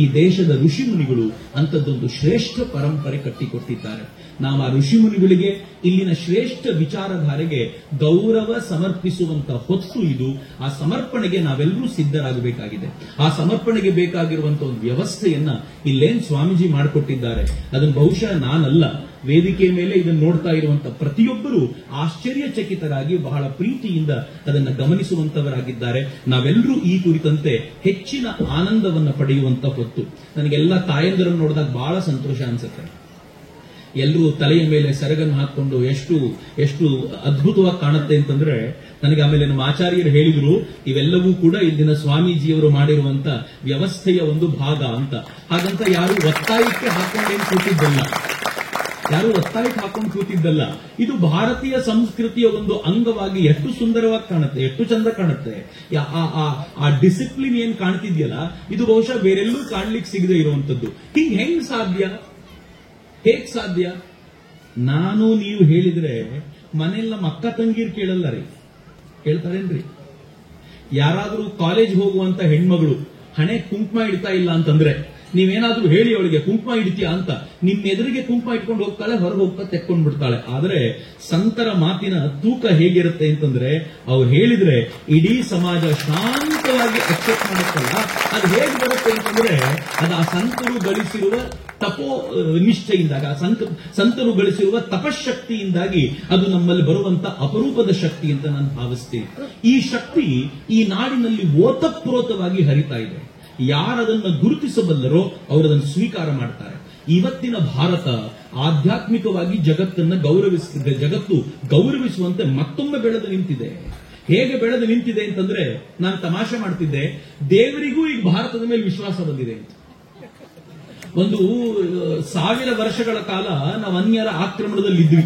ಈ ದೇಶದ ಋಷಿ ಮುನಿಗಳು ಅಂತದ್ದೊಂದು ಶ್ರೇಷ್ಠ ಪರಂಪರೆ ಕಟ್ಟಿಕೊಟ್ಟಿದ್ದಾರೆ. ನಾವು ಆ ಋಷಿ ಮುನಿಗಳಿಗೆ ಇಲ್ಲಿನ ಶ್ರೇಷ್ಠ ವಿಚಾರಧಾರೆಗೆ ಗೌರವ ಸಮರ್ಪಿಸುವಂತ ಹೊತ್ತು ಇದು. ಆ ಸಮರ್ಪಣೆಗೆ ನಾವೆಲ್ಲರೂ ಸಿದ್ಧರಾಗಬೇಕಾಗಿದೆ. ಆ ಸಮರ್ಪಣೆಗೆ ಬೇಕಾಗಿರುವಂತಹ ಒಂದು ವ್ಯವಸ್ಥೆಯನ್ನ ಇಲ್ಲೇನ್ ಸ್ವಾಮೀಜಿ ಮಾಡಿಕೊಟ್ಟಿದ್ದಾರೆ ಅದನ್ನು ಬಹುಶಃ ನಾನಲ್ಲ, ವೇದಿಕೆ ಮೇಲೆ ಇದನ್ನು ನೋಡ್ತಾ ಇರುವಂತಹ ಪ್ರತಿಯೊಬ್ಬರು ಆಶ್ಚರ್ಯಚಕಿತರಾಗಿ ಬಹಳ ಪ್ರೀತಿಯಿಂದ ಅದನ್ನು ಗಮನಿಸುವಂತವರಾಗಿದ್ದಾರೆ. ನಾವೆಲ್ಲರೂ ಈ ಕುರಿತಂತೆ ಹೆಚ್ಚಿನ ಆನಂದವನ್ನು ಪಡೆಯುವಂತ ಹೊತ್ತು. ನನಗೆಲ್ಲ ತಾಯಂದಿರನ್ನು ನೋಡಿದಾಗ ಬಹಳ ಸಂತೋಷ ಅನ್ಸುತ್ತೆ. ಎಲ್ಲರೂ ತಲೆಯ ಮೇಲೆ ಸೆರಗನ್ನು ಹಾಕೊಂಡು ಎಷ್ಟು ಅದ್ಭುತವಾಗಿ ಕಾಣುತ್ತೆ ಅಂತಂದ್ರೆ ನನಗೆ ಆಮೇಲೆ ನಮ್ಮ ಆಚಾರ್ಯರು ಹೇಳಿದ್ರು ಇವೆಲ್ಲವೂ ಕೂಡ ಇಲ್ಲಿನ ಸ್ವಾಮೀಜಿಯವರು ಮಾಡಿರುವಂತ ವ್ಯವಸ್ಥೆಯ ಒಂದು ಭಾಗ ಅಂತ. ಹಾಗಂತ ಯಾರು ಒತ್ತಾಯಕ್ಕೆ ಹಾಕೊಂಡೇನು ಕೂತಿದ್ದಲ್ಲ. ಇದು ಭಾರತೀಯ ಸಂಸ್ಕೃತಿಯ ಒಂದು ಅಂಗವಾಗಿ ಎಷ್ಟು ಸುಂದರವಾಗಿ ಕಾಣುತ್ತೆ, ಎಷ್ಟು ಚಂದ ಕಾಣುತ್ತೆ. ಆ ಡಿಸಿಪ್ಲಿನ್ ಏನ್ ಕಾಣ್ತಿದ್ಯಲ್ಲ ಇದು ಬಹುಶಃ ಬೇರೆಲ್ಲೂ ಕಾಣ್ಲಿಕ್ಕೆ ಸಿಗದೆ ಇರುವಂತದ್ದು. ಹೇಗ್ ಸಾಧ್ಯ? ನಾನು ನೀವು ಹೇಳಿದ್ರೆ ಮನೇಲಿ ನಮ್ಮ ಅಕ್ಕ ತಂಗೀರ್ ಕೇಳಲ್ಲ ರೀ, ಕೇಳ್ತಾರೇನ್ರಿ? ಯಾರಾದ್ರೂ ಕಾಲೇಜ್ ಹೋಗುವಂತ ಹೆಣ್ಮಗಳು ಹಣೆ ಕುಂಕುಮ ಇಡ್ತಾ ಇಲ್ಲ ಅಂತಂದ್ರೆ ನೀವೇನಾದ್ರೂ ಹೇಳಿ ಅವಳಿಗೆ ಕುಂಕುಮ ಇಡ್ತೀಯಾ ಅಂತ, ನಿಮ್ಮ ಎದುರಿಗೆ ಕುಂಕುಮ ಇಟ್ಕೊಂಡು ಹೋಗ್ತಾಳೆ, ಹೊರಗೆ ಹೋಗ್ತಾ ತೆಕ್ಕೊಂಡು ಬಿಡ್ತಾಳೆ. ಆದ್ರೆ ಸಂತರ ಮಾತಿನ ತೂಕ ಹೇಗಿರುತ್ತೆ ಅಂತಂದ್ರೆ ಅವ್ರು ಹೇಳಿದ್ರೆ ಇಡೀ ಸಮಾಜ ಶಾಂತವಾಗಿ ಅಕ್ಸೆಪ್ಟ್ ಮಾಡುತ್ತಲ್ಲ. ಅದು ಹೇಗೆ ಬರುತ್ತೆ ಅಂತಂದ್ರೆ ಅದು ಆ ಸಂತರು ಗಳಿಸಿರುವ ತಪೋ ನಿಷ್ಠೆಯಿಂದಾಗ, ಸಂತರು ಗಳಿಸಿರುವ ತಪಶಕ್ತಿಯಿಂದಾಗಿ ಅದು ನಮ್ಮಲ್ಲಿ ಬರುವಂತ ಅಪರೂಪದ ಶಕ್ತಿ ಅಂತ ನಾನು ಭಾವಿಸ್ತೀನಿ. ಈ ಶಕ್ತಿ ಈ ನಾಡಿನಲ್ಲಿ ಓತಪ್ರೋತವಾಗಿ ಹರಿತಾ ಇದೆ. ಯಾರದನ್ನು ಗುರುತಿಸಬಲ್ಲರೋ ಅವರದನ್ನು ಸ್ವೀಕಾರ ಮಾಡ್ತಾರೆ. ಇವತ್ತಿನ ಭಾರತ ಆಧ್ಯಾತ್ಮಿಕವಾಗಿ ಜಗತ್ತು ಗೌರವಿಸುವಂತೆ ಮತ್ತೊಮ್ಮೆ ಬೆಳೆದು ನಿಂತಿದೆ. ಹೇಗೆ ಬೆಳೆದು ನಿಂತಿದೆ ಅಂತಂದ್ರೆ ನಾನು ತಮಾಷೆ ಮಾಡ್ತಿದ್ದೆ, ದೇವರಿಗೂ ಈಗ ಭಾರತದ ಮೇಲೆ ವಿಶ್ವಾಸ ಬಂದಿದೆ ಅಂತ. ಒಂದು 1000 ವರ್ಷಗಳ ಕಾಲ ನಾವು ಅನ್ಯರ ಆಕ್ರಮಣದಲ್ಲಿದ್ವಿ.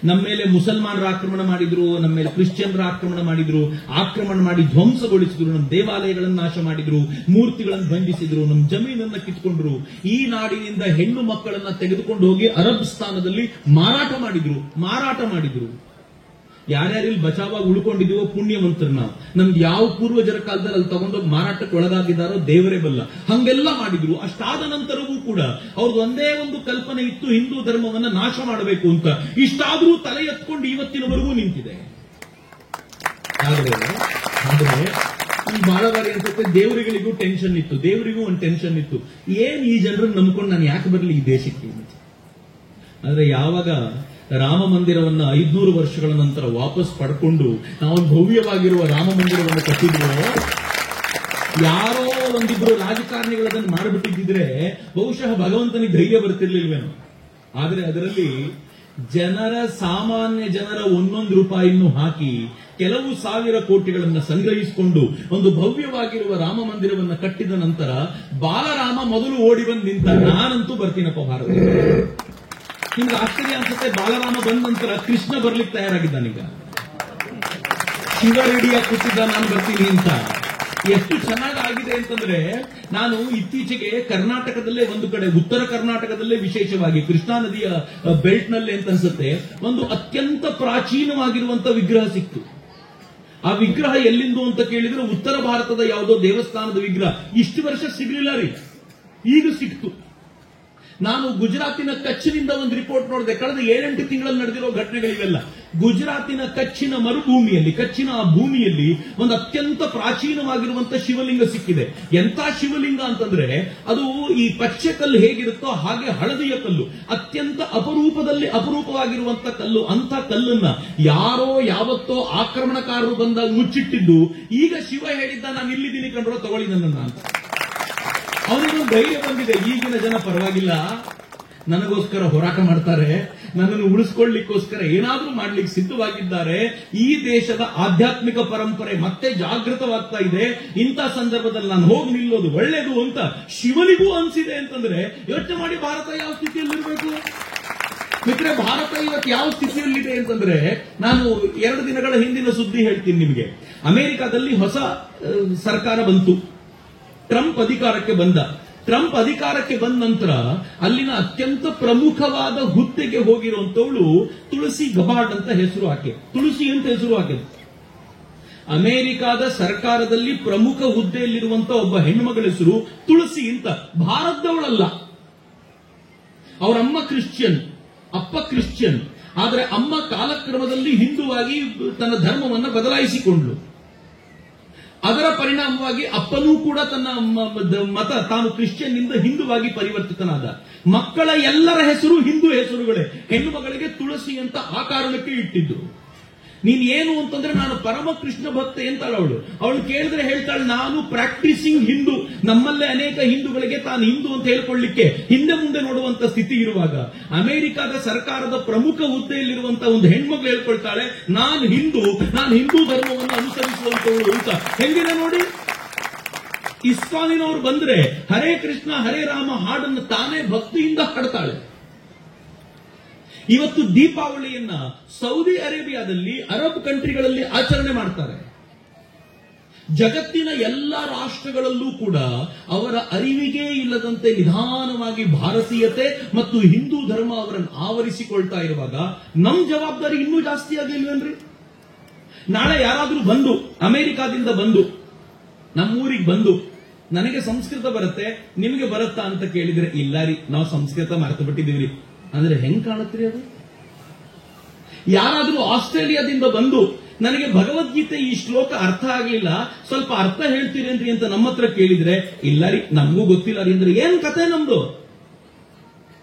ನಮ್ಮ ಮೇಲೆ ಮುಸಲ್ಮಾನರ ಆಕ್ರಮಣ ಮಾಡಿದ್ರು, ನಮ್ಮ ಮೇಲೆ ಕ್ರಿಶ್ಚಿಯನ್ರ ಆಕ್ರಮಣ ಮಾಡಿದ್ರು, ಆಕ್ರಮಣ ಮಾಡಿ ಧ್ವಂಸಗೊಳಿಸಿದ್ರು, ನಮ್ಮ ದೇವಾಲಯಗಳನ್ನು ನಾಶ ಮಾಡಿದ್ರು, ಮೂರ್ತಿಗಳನ್ನು ಬಂಧಿಸಿದ್ರು, ನಮ್ಮ ಜಮೀನನ್ನ ಕಿತ್ಕೊಂಡ್ರು. ಈ ನಾಡಿನಿಂದ ಹೆಣ್ಣು ಮಕ್ಕಳನ್ನ ತೆಗೆದುಕೊಂಡು ಹೋಗಿ ಅರಬ್ ಸ್ಥಾನದಲ್ಲಿ ಮಾರಾಟ ಮಾಡಿದ್ರು. ಯಾರ್ಯಾರಿಲ್ಲಿ ಬಚಾವಾಗಿ ಉಳ್ಕೊಂಡಿದೀವೋ ಪುಣ್ಯವಂತರು ನಾವು. ನಮ್ಗೆ ಯಾವ ಪೂರ್ವಜರ ಕಾಲದಲ್ಲಿ ಅಲ್ಲಿ ತಗೊಂಡೋಗಿ ಮಾರಾಟಕ್ಕೆ ಒಳಗಾಗಿದ್ದಾರೋ ದೇವರೇ ಬಲ್ಲ. ಹಂಗೆಲ್ಲ ಮಾಡಿದ್ರು. ಅಷ್ಟಾದ ನಂತರವೂ ಕೂಡ ಅವ್ರದ್ದು ಒಂದೇ ಒಂದು ಕಲ್ಪನೆ ಇತ್ತು, ಹಿಂದೂ ಧರ್ಮವನ್ನ ನಾಶ ಮಾಡಬೇಕು ಅಂತ. ಇಷ್ಟಾದ್ರೂ ತಲೆ ಎತ್ಕೊಂಡು ಇವತ್ತಿನವರೆಗೂ ನಿಂತಿದೆ. ಆದ್ರೆ ಬಹಳ ಬಾರಿ ಅನ್ಸುತ್ತೆ ದೇವರುಗಳಿಗೂ ಟೆನ್ಷನ್ ಇತ್ತು, ದೇವರಿಗೂ ಒಂದು ಟೆನ್ಷನ್ ಇತ್ತು, ಏನ್ ಈ ಜನರನ್ನು ನಂಬ್ಕೊಂಡು ನಾನು ಯಾಕೆ ಬರಲಿ ಈ ದೇಶಕ್ಕೆ. ಆದ್ರೆ ಯಾವಾಗ ರಾಮ ಮಂದಿರವನ್ನ 500 ವರ್ಷಗಳ ನಂತರ ವಾಪಸ್ ಪಡ್ಕೊಂಡು ನಾವು ಭವ್ಯವಾಗಿರುವ ರಾಮ ಮಂದಿರವನ್ನು ಕಟ್ಟಿದ್ವೋ, ಯಾರೋ ಒಂದಿಬ್ರು ರಾಜಕಾರಣಿಗಳದನ್ನು ಮಾಡಿಬಿಟ್ಟಿದ್ರೆ ಬಹುಶಃ ಭಗವಂತನಿಗೆ ಧೈರ್ಯ ಬರ್ತಿರ್ಲಿಲ್ವೇನೋ. ಆದ್ರೆ ಅದರಲ್ಲಿ ಸಾಮಾನ್ಯ ಜನರ 1 ರೂಪಾಯಿಯನ್ನು ಹಾಕಿ ಕೆಲವು 1000 ಕೋಟಿಗಳನ್ನು ಸಂಗ್ರಹಿಸಿಕೊಂಡು ಒಂದು ಭವ್ಯವಾಗಿರುವ ರಾಮ ಮಂದಿರವನ್ನು ಕಟ್ಟಿದ ನಂತರ ಬಾಲರಾಮ ಮೊದಲು ಓಡಿ ಬಂದು ನಿಂತ. ನಾನಂತೂ ಬರ್ತೀನಪ್ಪ ಭಾರತಕ್ಕೆ. ನಿಮ್ಗೆ ಆಶ್ಚರ್ಯ ಅನ್ಸುತ್ತೆ, ಬಾಲರಾಮ ಬಂದ ನಂತರ ಕೃಷ್ಣ ಬರ್ಲಿಕ್ಕೆ ತಯಾರಾಗಿದ್ದಾನೀಗ. ಶಿವ ರೆಡಿಯಾಗಿ ಕೂತಿದ್ದ ನಾನು ಬರ್ತೀನಿ ಅಂತ. ಎಷ್ಟು ಚೆನ್ನಾಗಿದೆ ಅಂತಂದ್ರೆ ನಾನು ಇತ್ತೀಚೆಗೆ ಕರ್ನಾಟಕದಲ್ಲೇ ಒಂದು ಕಡೆ, ಉತ್ತರ ಕರ್ನಾಟಕದಲ್ಲೇ ವಿಶೇಷವಾಗಿ ಕೃಷ್ಣಾ ನದಿಯ ಬೆಲ್ಟ್ ನಲ್ಲೇ ಅಂತ ಅನ್ಸುತ್ತೆ, ಒಂದು ಅತ್ಯಂತ ಪ್ರಾಚೀನವಾಗಿರುವಂತ ವಿಗ್ರಹ ಸಿಕ್ತು. ಆ ವಿಗ್ರಹ ಎಲ್ಲಿಂದು ಅಂತ ಕೇಳಿದ್ರೆ ಉತ್ತರ ಭಾರತದ ಯಾವುದೋ ದೇವಸ್ಥಾನದ ವಿಗ್ರಹ. ಇಷ್ಟು ವರ್ಷ ಸಿಗ್ಲಿಲ್ಲ ರೀ, ಈಗ ಸಿಕ್ತು. ನಾನು ಗುಜರಾತಿನ ಕಚ್ನಿಂದ ಒಂದು ರಿಪೋರ್ಟ್ ನೋಡಿದೆ. ಕಳೆದ 7-8 ತಿಂಗಳಲ್ಲಿ ನಡೆದಿರೋ ಘಟನೆಗಳಿವೆಲ್ಲ. ಗುಜರಾತಿನ ಕಚ್ಚಿನ ಮರುಭೂಮಿಯಲ್ಲಿ, ಕಚ್ಚಿನ ಆ ಭೂಮಿಯಲ್ಲಿ ಒಂದು ಅತ್ಯಂತ ಪ್ರಾಚೀನವಾಗಿರುವಂತಹ ಶಿವಲಿಂಗ ಸಿಕ್ಕಿದೆ. ಎಂತ ಶಿವಲಿಂಗ ಅಂತಂದ್ರೆ ಅದು ಈ ಪಚ್ಚೆ ಕಲ್ಲು ಹೇಗಿರುತ್ತೋ ಹಾಗೆ ಹಳದಿಯ ಕಲ್ಲು, ಅತ್ಯಂತ ಅಪರೂಪವಾಗಿರುವಂತ ಕಲ್ಲು. ಅಂತ ಕಲ್ಲನ್ನ ಯಾರೋ ಯಾವತ್ತೋ ಆಕ್ರಮಣಕಾರರು ಬಂದಾಗ ಮುಚ್ಚಿಟ್ಟಿದ್ದು, ಈಗ ಶಿವ ಹೇಳಿದ್ದ ನಾನು ಇಲ್ಲಿದ್ದೀನಿ ಕಂಡ್ರೋ ತಗೊಳ್ಳಿ ನನ್ನನ್ನ ಅಂತ. ಅವನಿಗೊಂದು ಧೈರ್ಯ ಬಂದಿದೆ. ಈಗಿನ ಜನ ಪರವಾಗಿಲ್ಲ, ನನಗೋಸ್ಕರ ಹೋರಾಟ ಮಾಡ್ತಾರೆ, ನನ್ನನ್ನು ಉಳಿಸ್ಕೊಳ್ಳಿಕ್ಕೋಸ್ಕರ ಏನಾದ್ರೂ ಮಾಡ್ಲಿಕ್ಕೆ ಸಿದ್ಧವಾಗಿದ್ದಾರೆ. ಈ ದೇಶದ ಆಧ್ಯಾತ್ಮಿಕ ಪರಂಪರೆ ಮತ್ತೆ ಜಾಗೃತವಾಗ್ತಾ ಇದೆ. ಇಂಥ ಸಂದರ್ಭದಲ್ಲಿ ನಾನು ಹೋಗಿ ನಿಲ್ಲೋದು ಒಳ್ಳೇದು ಅಂತ ಶಿವನಿಗೂ ಅನ್ಸಿದೆ ಅಂತಂದ್ರೆ ಯೋಚನೆ ಮಾಡಿ ಭಾರತ ಯಾವ ಸ್ಥಿತಿಯಲ್ಲಿರಬೇಕು. ಮಿತ್ರ, ಭಾರತ ಇವತ್ತು ಯಾವ ಸ್ಥಿತಿಯಲ್ಲಿದೆ ಅಂತಂದ್ರೆ, ನಾನು 2 ದಿನಗಳ ಹಿಂದಿನ ಸುದ್ದಿ ಹೇಳ್ತೀನಿ ನಿಮಗೆ. ಅಮೆರಿಕಾದಲ್ಲಿ ಹೊಸ ಸರ್ಕಾರ ಬಂತು, ಟ್ರಂಪ್ ಅಧಿಕಾರಕ್ಕೆ ಬಂದ. ಟ್ರಂಪ್ ಅಧಿಕಾರಕ್ಕೆ ಬಂದ ನಂತರ ಅಲ್ಲಿನ ಅತ್ಯಂತ ಪ್ರಮುಖವಾದ ಹುದ್ದೆಗೆ ಹೋಗಿರುವಂತವಳು ತುಳಸಿ ಗಬಾರ್ಡ್ ಅಂತ ಹೆಸರು ಹಾಕಿ, ತುಳಸಿ ಅಂತ ಹೆಸರು ಹಾಕಿದ್ರು. ಅಮೆರಿಕಾದ ಸರ್ಕಾರದಲ್ಲಿ ಪ್ರಮುಖ ಹುದ್ದೆಯಲ್ಲಿರುವಂತ ಒಬ್ಬ ಹೆಣ್ಣುಮಗಳ ಹೆಸರು ತುಳಸಿ ಅಂತ. ಭಾರತದವಳಲ್ಲ. ಅವರಮ್ಮ ಕ್ರಿಶ್ಚಿಯನ್, ಅಪ್ಪ ಕ್ರಿಶ್ಚಿಯನ್. ಆದರೆ ಅಮ್ಮ ಕಾಲಕ್ರಮದಲ್ಲಿ ಹಿಂದೂವಾಗಿ ತನ್ನ ಧರ್ಮವನ್ನು ಬದಲಾಯಿಸಿಕೊಂಡ್ಳು. ಅದರ ಪರಿಣಾಮವಾಗಿ ಅಪ್ಪನೂ ಕೂಡ ತನ್ನ ಮತ, ತಾನು ಕ್ರಿಶ್ಚಿಯನ್ ನಿಂದ ಹಿಂದೂವಾಗಿ ಪರಿವರ್ತಿತನಾದ. ಮಕ್ಕಳ ಎಲ್ಲರ ಹೆಸರು ಹಿಂದೂ ಹೆಸರುಗಳೇ. ಹೆಣ್ಣು ಮಗಳಿಗೆ ತುಳಸಿ ಅಂತ ಆ ಕಾರಣಕ್ಕೆ ಇಟ್ಟಿದ್ದು. ನೀನ್ ಏನು ಅಂತಂದ್ರೆ, ನಾನು ಪರಮ ಕೃಷ್ಣ ಭಕ್ತೆ ಅಂತಾಳ ಅವಳು ಕೇಳಿದ್ರೆ ಹೇಳ್ತಾಳೆ, ನಾನು ಪ್ರಾಕ್ಟೀಸಿಂಗ್ ಹಿಂದೂ. ನಮ್ಮಲ್ಲೇ ಅನೇಕ ಹಿಂದೂಗಳಿಗೆ ತಾನು ಹಿಂದೂ ಅಂತ ಹೇಳ್ಕೊಳ್ಳಿಕ್ಕೆ ಹಿಂದೆ ಮುಂದೆ ನೋಡುವಂತ ಸ್ಥಿತಿ ಇರುವಾಗ, ಅಮೆರಿಕದ ಸರ್ಕಾರದ ಪ್ರಮುಖ ಹುದ್ದೆಯಲ್ಲಿರುವಂತಹ ಒಂದು ಹೆಣ್ಮಗಳು ಹೇಳ್ಕೊಳ್ತಾಳೆ, ನಾನು ಹಿಂದೂ ಧರ್ಮವನ್ನು ಅನುಸರಿಸುವಂತವಳು ಅಂತ. ಹೆಂಗಿದೆ ನೋಡಿ. ಇಸ್ಕಾನಿನವರು ಬಂದ್ರೆ ಹರೇ ಕೃಷ್ಣ ಹರೇ ರಾಮ ಹಾಡನ್ನು ತಾನೇ ಭಕ್ತಿಯಿಂದ ಹಾಡ್ತಾಳೆ. ಇವತ್ತು ದೀಪಾವಳಿಯನ್ನ ಸೌದಿ ಅರೇಬಿಯಾದಲ್ಲಿ, ಅರಬ್ ಕಂಟ್ರಿಗಳಲ್ಲಿ ಆಚರಣೆ ಮಾಡ್ತಾರೆ. ಜಗತ್ತಿನ ಎಲ್ಲ ರಾಷ್ಟ್ರಗಳಲ್ಲೂ ಕೂಡ ಅವರ ಅರಿವಿಗೆ ಇಲ್ಲದಂತೆ ನಿಧಾನವಾಗಿ ಭಾರತೀಯತೆ ಮತ್ತು ಹಿಂದೂ ಧರ್ಮ ಅವರನ್ನು ಆವರಿಸಿಕೊಳ್ತಾ ಇರುವಾಗ ನಮ್ ಜವಾಬ್ದಾರಿ ಇನ್ನೂ ಜಾಸ್ತಿ ಆಗಿಲ್ವೇನ್ರಿ? ನಾಳೆ ಯಾರಾದ್ರೂ ಬಂದು, ಅಮೆರಿಕಾದಿಂದ ಬಂದು ನಮ್ಮೂರಿಗೆ ಬಂದು, ನನಗೆ ಸಂಸ್ಕೃತ ಬರುತ್ತೆ ನಿಮಗೆ ಬರುತ್ತಾ ಅಂತ ಕೇಳಿದ್ರೆ, ಇಲ್ಲ ರೀ ನಾವು ಸಂಸ್ಕೃತ ಮರೆತು ಬಿಟ್ಟಿದ್ದೀವಿ ಅಂದ್ರೆ ಹೆಂಗ್ ಕಾಣುತ್ತೀರಿ ಅದು? ಯಾರಾದ್ರೂ ಆಸ್ಟ್ರೇಲಿಯಾದಿಂದ ಬಂದು ನನಗೆ ಭಗವದ್ಗೀತೆ ಈ ಶ್ಲೋಕ ಅರ್ಥ ಆಗಲಿಲ್ಲ, ಸ್ವಲ್ಪ ಅರ್ಥ ಹೇಳ್ತೀರೇನ್ರಿ ಅಂತ ನಮ್ಮ ಹತ್ರ ಕೇಳಿದ್ರೆ, ಇಲ್ಲ ರೀ ನಮಗೂ ಗೊತ್ತಿಲ್ಲ ರೀ ಅಂದ್ರೆ ಏನ್ ಕತೆ ನಮ್ದು?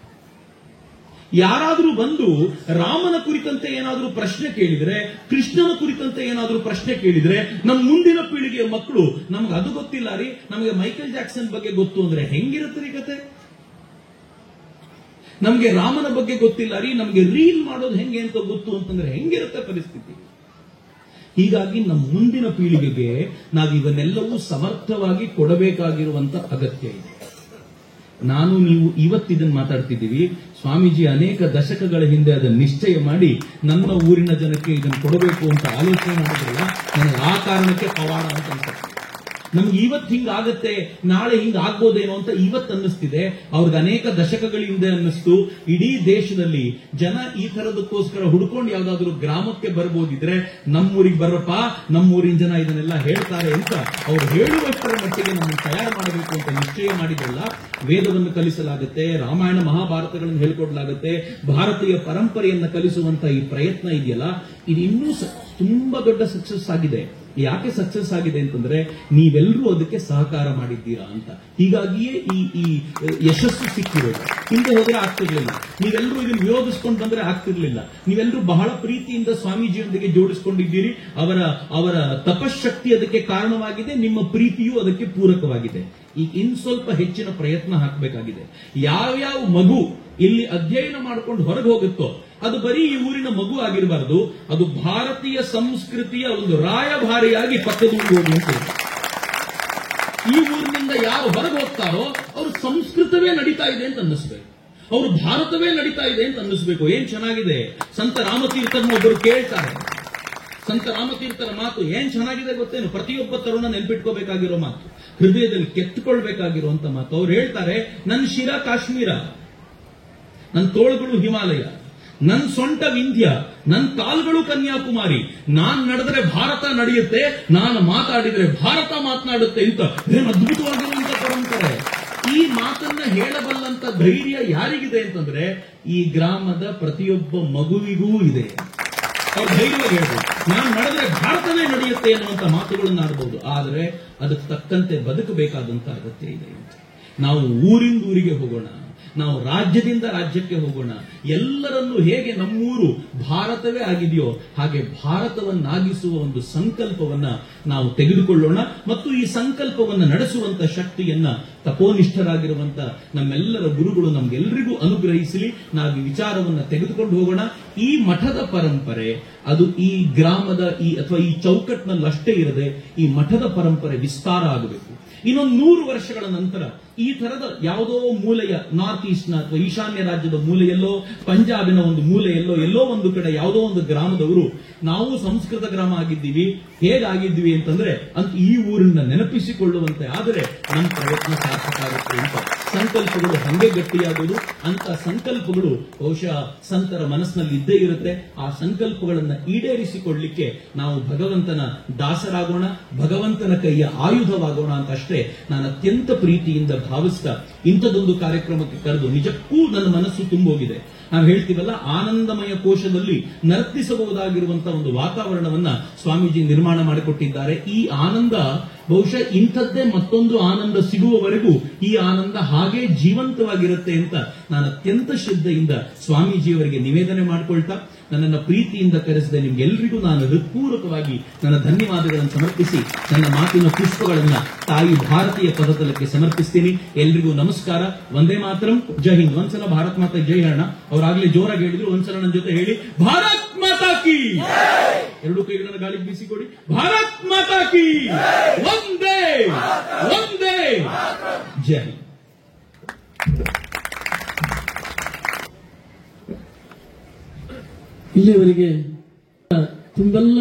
ಯಾರಾದ್ರೂ ಬಂದು ರಾಮನ ಕುರಿತಂತೆ ಏನಾದ್ರೂ ಪ್ರಶ್ನೆ ಕೇಳಿದ್ರೆ, ಕೃಷ್ಣನ ಕುರಿತಂತೆ ಏನಾದ್ರೂ ಪ್ರಶ್ನೆ ಕೇಳಿದ್ರೆ, ನಮ್ಮ ಮುಂದಿನ ಪೀಳಿಗೆಯ ಮಕ್ಕಳು ನಮ್ಗೆ ಅದು ಗೊತ್ತಿಲ್ಲ ರೀ, ನಮಗೆ ಮೈಕಲ್ ಜಾಕ್ಸನ್ ಬಗ್ಗೆ ಗೊತ್ತು ಅಂದ್ರೆ ಹೆಂಗಿರುತ್ತೆ ರೀ ಕತೆ? ನಮ್ಗೆ ರಾಮನ ಬಗ್ಗೆ ಗೊತ್ತಿಲ್ಲ ರೀ, ನಮ್ಗೆ ರೀಲ್ ಮಾಡೋದು ಹೆಂಗೆ ಅಂತ ಗೊತ್ತು ಅಂತಂದ್ರೆ ಹೆಂಗಿರುತ್ತೆ ಪರಿಸ್ಥಿತಿ? ಹೀಗಾಗಿ ನಮ್ಮ ಮುಂದಿನ ಪೀಳಿಗೆಗೆ ನಾವು ಇವನ್ನೆಲ್ಲವೂ ಸಮರ್ಥವಾಗಿ ಕೊಡಬೇಕಾಗಿರುವಂತ ಅಗತ್ಯ ಇದೆ. ನಾನು ನೀವು ಇವತ್ತಿದನ್ನು ಮಾತಾಡ್ತಿದ್ದೀವಿ, ಸ್ವಾಮೀಜಿ ಅನೇಕ ದಶಕಗಳ ಹಿಂದೆ ಅದನ್ನು ನಿಶ್ಚಯ ಮಾಡಿ ನನ್ನ ಊರಿನ ಜನಕ್ಕೆ ಇದನ್ನು ಕೊಡಬೇಕು ಅಂತ ಆಲೋಚನೆ ಮಾಡಿದ್ರಲ್ಲ, ನನಗೆ ಆ ಕಾರಣಕ್ಕೆ ಪವಾಡ ಅಂತ ಅನ್ಸುತ್ತೆ. ನಮ್ಗೆ ಇವತ್ತು ಹಿಂಗಾಗತ್ತೆ, ನಾಳೆ ಹಿಂಗಾಗ್ಬೋದೇನೋ ಅಂತ ಇವತ್ತು ಅನ್ನಿಸ್ತಿದೆ. ಅವ್ರಿಗೆ ಅನೇಕ ದಶಕಗಳ ಹಿಂದೆ ಅನ್ನಿಸ್ತು. ಇಡೀ ದೇಶದಲ್ಲಿ ಜನ ಈ ತರದಕ್ಕೋಸ್ಕರ ಹುಡ್ಕೊಂಡು ಯಾವ್ದಾದ್ರು ಗ್ರಾಮಕ್ಕೆ ಬರ್ಬೋದಿದ್ರೆ ನಮ್ಮೂರಿಗೆ ಬರ್ರಪ್ಪ, ನಮ್ಮೂರಿನ ಜನ ಇದನ್ನೆಲ್ಲ ಹೇಳ್ತಾರೆ ಅಂತ ಅವ್ರು ಹೇಳುವಷ್ಟರ ಮಟ್ಟಿಗೆ ನಮ್ಮನ್ನು ತಯಾರು ಮಾಡಬೇಕು ಅಂತ ನಿಶ್ಚಯ ಮಾಡಿದಲ್ಲ. ವೇದವನ್ನು ಕಲಿಸಲಾಗುತ್ತೆ, ರಾಮಾಯಣ ಮಹಾಭಾರತಗಳನ್ನು ಹೇಳ್ಕೊಡ್ಲಾಗುತ್ತೆ, ಭಾರತೀಯ ಪರಂಪರೆಯನ್ನು ಕಲಿಸುವಂತ ಈ ಪ್ರಯತ್ನ ಇದೆಯಲ್ಲ, ಇದು ಇನ್ನೂ ತುಂಬಾ ದೊಡ್ಡ ಸಕ್ಸಸ್ ಆಗಿದೆ. ಯಾಕೆ ಸಕ್ಸಸ್ ಆಗಿದೆ ಅಂತಂದ್ರೆ ನೀವೆಲ್ಲರೂ ಅದಕ್ಕೆ ಸಹಕಾರ ಮಾಡಿದ್ದೀರಾ ಅಂತ. ಹೀಗಾಗಿಯೇ ಈ ಯಶಸ್ಸು ಸಿಕ್ಕಿರೋದು. ಹಿಂದೆ ಹೋದ್ರೆ ಆಗ್ತಿರ್ಲಿಲ್ಲ. ನೀವೆಲ್ಲರೂ ಇದನ್ನು ವಿರೋಧಿಸ್ಕೊಂಡು ಬಂದ್ರೆ ಆಗ್ತಿರ್ಲಿಲ್ಲ. ನೀವೆಲ್ಲರೂ ಬಹಳ ಪ್ರೀತಿಯಿಂದ ಸ್ವಾಮೀಜಿಯೊಂದಿಗೆ ಜೋಡಿಸಿಕೊಂಡಿದ್ದೀರಿ. ಅವರ ತಪಶಕ್ತಿ ಅದಕ್ಕೆ ಕಾರಣವಾಗಿದೆ, ನಿಮ್ಮ ಪ್ರೀತಿಯೂ ಅದಕ್ಕೆ ಪೂರಕವಾಗಿದೆ. ಈಗ ಇನ್ ಸ್ವಲ್ಪ ಹೆಚ್ಚಿನ ಪ್ರಯತ್ನ ಹಾಕಬೇಕಾಗಿದೆ. ಯಾವ್ಯಾವ ಮಗು ಇಲ್ಲಿ ಅಧ್ಯಯನ ಮಾಡ್ಕೊಂಡು ಹೊರಗೆ ಹೋಗುತ್ತೋ ಅದು ಬರೀ ಈ ಊರಿನ ಮಗು ಆಗಿರಬಾರದು, ಅದು ಭಾರತೀಯ ಸಂಸ್ಕೃತಿಯ ಒಂದು ರಾಯಭಾರಿಯಾಗಿ ಪಕ್ಕದ ಊರಿಗೆ ಹೋಗುವಂತೆ. ಈ ಊರಿನಿಂದ ಯಾರು ಹೊರಗೆ ಹೋಗ್ತಾರೋ ಅವರು ಸಂಸ್ಕೃತವೇ ನಡೀತಾ ಇದೆ ಅಂತ ಅನ್ನಿಸ್ಬೇಕು, ಅವರು ಭಾರತವೇ ನಡೀತಾ ಇದೆ ಅಂತ ಅನ್ನಿಸ್ಬೇಕು. ಏನ್ ಚೆನ್ನಾಗಿದೆ. ಸಂತ ರಾಮತೀರ್ಥರನ್ನ ಒಬ್ಬರು ಕೇಳ್ತಾರೆ. ಸಂತ ರಾಮತೀರ್ಥರ ಮಾತು ಏನ್ ಚೆನ್ನಾಗಿದೆ ಗೊತ್ತೇನು? ಪ್ರತಿಯೊಬ್ಬ ತರುಣ ನೆನ್ಪಿಟ್ಕೋಬೇಕಾಗಿರೋ ಮಾತು, ಹೃದಯದಲ್ಲಿ ಕೆತ್ತುಕೊಳ್ಬೇಕಾಗಿರುವಂತ ಮಾತು. ಅವ್ರು ಹೇಳ್ತಾರೆ, ನನ್ನ ಶಿರ ಕಾಶ್ಮೀರ, ನನ್ನ ತೋಳುಗಳು ಹಿಮಾಲಯ, ನನ್ನ ಸೊಂಟ ವಿಂಧ್ಯ, ನನ್ನ ಕಾಲ್ಗಳು ಕನ್ಯಾಕುಮಾರಿ, ನಾನ್ ನಡೆದ್ರೆ ಭಾರತ ನಡೆಯುತ್ತೆ, ನಾನು ಮಾತಾಡಿದ್ರೆ ಭಾರತ ಮಾತನಾಡುತ್ತೆ ಅಂತ ಏನು ಅದ್ಭುತವಾಗಿರುವಂತ ಪರಂಪರೆ. ಈ ಮಾತನ್ನ ಹೇಳಬಲ್ಲಂತ ಧೈರ್ಯ ಯಾರಿಗಿದೆ ಅಂತಂದ್ರೆ ಈ ಗ್ರಾಮದ ಪ್ರತಿಯೊಬ್ಬ ಮಗುವಿಗೂ ಇದೆ. ಅವ್ರು ಧೈರ್ಯವಾಗಿ ಹೇಳ್ಬೋದು, ನಾನು ನಡೆದ್ರೆ ಭಾರತವೇ ನಡೆಯುತ್ತೆ ಅನ್ನುವಂತ ಮಾತುಗಳನ್ನು ಆಡಬಹುದು. ಆದರೆ ಅದಕ್ಕೆ ತಕ್ಕಂತೆ ಬದುಕಬೇಕಾದಂತ ಅಗತ್ಯ ಇದೆ. ನಾವು ಊರಿಂದ ಊರಿಗೆ ಹೋಗೋಣ, ನಾವು ರಾಜ್ಯದಿಂದ ರಾಜ್ಯಕ್ಕೆ ಹೋಗೋಣ. ಎಲ್ಲರನ್ನೂ ಹೇಗೆ ನಮ್ಮೂರು ಭಾರತವೇ ಆಗಿದೆಯೋ ಹಾಗೆ ಭಾರತವನ್ನಾಗಿಸುವ ಒಂದು ಸಂಕಲ್ಪವನ್ನ ನಾವು ತೆಗೆದುಕೊಳ್ಳೋಣ. ಮತ್ತು ಈ ಸಂಕಲ್ಪವನ್ನು ನಡೆಸುವಂತ ಶಕ್ತಿಯನ್ನ ತಪೋನಿಷ್ಠರಾಗಿರುವಂತ ನಮ್ಮೆಲ್ಲರ ಗುರುಗಳು ನಮ್ಗೆಲ್ಲರಿಗೂ ಅನುಗ್ರಹಿಸಲಿ. ನಾವು ಈ ವಿಚಾರವನ್ನ ತೆಗೆದುಕೊಂಡು ಹೋಗೋಣ. ಈ ಮಠದ ಪರಂಪರೆ ಅದು ಈ ಗ್ರಾಮದ ಅಥವಾ ಈ ಚೌಕಟ್ಟಿನಲ್ಲಿ ಅಷ್ಟೇ ಇರದೆ ಈ ಮಠದ ಪರಂಪರೆ ವಿಸ್ತಾರ ಆಗಬೇಕು. ಇನ್ನೊಂದು 100 ವರ್ಷಗಳ ನಂತರ ಈ ತರದ ಯಾವುದೋ ಮೂಲೆಯ ನಾರ್ತ್ ಈಸ್ಟ್ನ ಅಥವಾ ಈಶಾನ್ಯ ರಾಜ್ಯದ ಮೂಲೆಯಲ್ಲೋ, ಪಂಜಾಬಿನ ಒಂದು ಮೂಲೆಯಲ್ಲೋ, ಎಲ್ಲೋ ಒಂದು ಕಡೆ ಯಾವುದೋ ಒಂದು ಗ್ರಾಮದವರು ನಾವು ಸಂಸ್ಕೃತ ಗ್ರಾಮ ಆಗಿದ್ದೀವಿ, ಹೇಗಾಗಿದ್ವಿ ಅಂತಂದ್ರೆ ಅಂತ ಈ ಊರನ್ನ ನೆನಪಿಸಿಕೊಳ್ಳುವಂತೆ ಆದರೆ ನಮ್ಮ ಪ್ರಯತ್ನ ಸಾರ್ಥಕ ಆಗುತ್ತೆ ಅಂತ ಸಂಕಲ್ಪಗಳು ಹಂಗೆ ಗಟ್ಟಿಯಾಗುವುದು. ಅಂತ ಸಂಕಲ್ಪಗಳು ಬಹುಶಃ ಸಂತರ ಮನಸ್ಸಿನಲ್ಲಿ ಇದ್ದೇ ಇರುತ್ತೆ. ಆ ಸಂಕಲ್ಪಗಳನ್ನ ಈಡೇರಿಸಿಕೊಳ್ಳಲಿಕ್ಕೆ ನಾವು ಭಗವಂತನ ದಾಸರಾಗೋಣ, ಭಗವಂತನ ಕೈಯ ಆಯುಧವಾಗೋಣ ಅಂತ ಅಷ್ಟೇ ನಾನು ಅತ್ಯಂತ ಪ್ರೀತಿಯಿಂದ ಭಾವಿಸ್ತಾ ಇಂಥದೊಂದು ಕಾರ್ಯಕ್ರಮಕ್ಕೆ ಕರೆದು ನಿಜಕ್ಕೂ ನನ್ನ ಮನಸ್ಸು ತುಂಬೋಗಿದೆ. ನಾವು ಹೇಳ್ತೀವಲ್ಲ, ಆನಂದಮಯ ಕೋಶದಲ್ಲಿ ನರ್ತಿಸಬಹುದಾಗಿರುವಂತಹ ಒಂದು ವಾತಾವರಣವನ್ನ ಸ್ವಾಮೀಜಿ ನಿರ್ಮಾಣ ಮಾಡಿಕೊಟ್ಟಿದ್ದಾರೆ. ಈ ಆನಂದ ಬಹುಶಃ ಇಂಥದ್ದೇ ಮತ್ತೊಂದು ಆನಂದ ಸಿಗುವವರೆಗೂ ಈ ಆನಂದ ಹಾಗೆ ಜೀವಂತವಾಗಿರುತ್ತೆ ಅಂತ ನಾನು ಅತ್ಯಂತ ಶ್ರದ್ಧೆಯಿಂದ ಸ್ವಾಮೀಜಿಯವರಿಗೆ ನಿವೇದನೆ ಮಾಡಿಕೊಳ್ತಾ ನನ್ನನ್ನು ಪ್ರೀತಿಯಿಂದ ಕರೆಸಿದ ನಿಮ್ಗೆಲ್ಲರಿಗೂ ನಾನು ಹೃತ್ಪೂರ್ವಕವಾಗಿ ನನ್ನ ಧನ್ಯವಾದಗಳನ್ನು ಸಮರ್ಪಿಸಿ ನನ್ನ ಮಾತಿನ ಪುಷ್ಪಗಳನ್ನ ತಾಯಿ ಭಾರತೀಯ ಪದತಲಕ್ಕೆ ಸಮರ್ಪಿಸ್ತೀನಿ. ಎಲ್ರಿಗೂ ನಮಸ್ಕಾರ. ವಂದೇ ಮಾತರಂ. ಜೈ ಹಿಂದ್. ಒಂದ್ಸಲ ಭಾರತ್ ಮಾತಾ ಜೈ ಹೇಳೋಣ. ಅವರಾಗ್ಲೇ ಜೋರಾಗಿ ಹೇಳಿದ್ರು, ಒಂದ್ಸಲ ನನ್ನ ಜೊತೆ ಹೇಳಿ, ಭಾರತ್ ಮಾತಾ ಕಿ. ಎರಡು ಕೈಗಳನ್ನು ಗಾಳಿಗೆ ಬೀಸಿಕೊಡಿ. ಭಾರತ್ ಮಾತಾ ಕಿ. ಒಂದೇ ಒಂದೇ ಜೈ. ಇಲ್ಲಿವರೆಗೆ ತುಂಬೆಲ್ಲ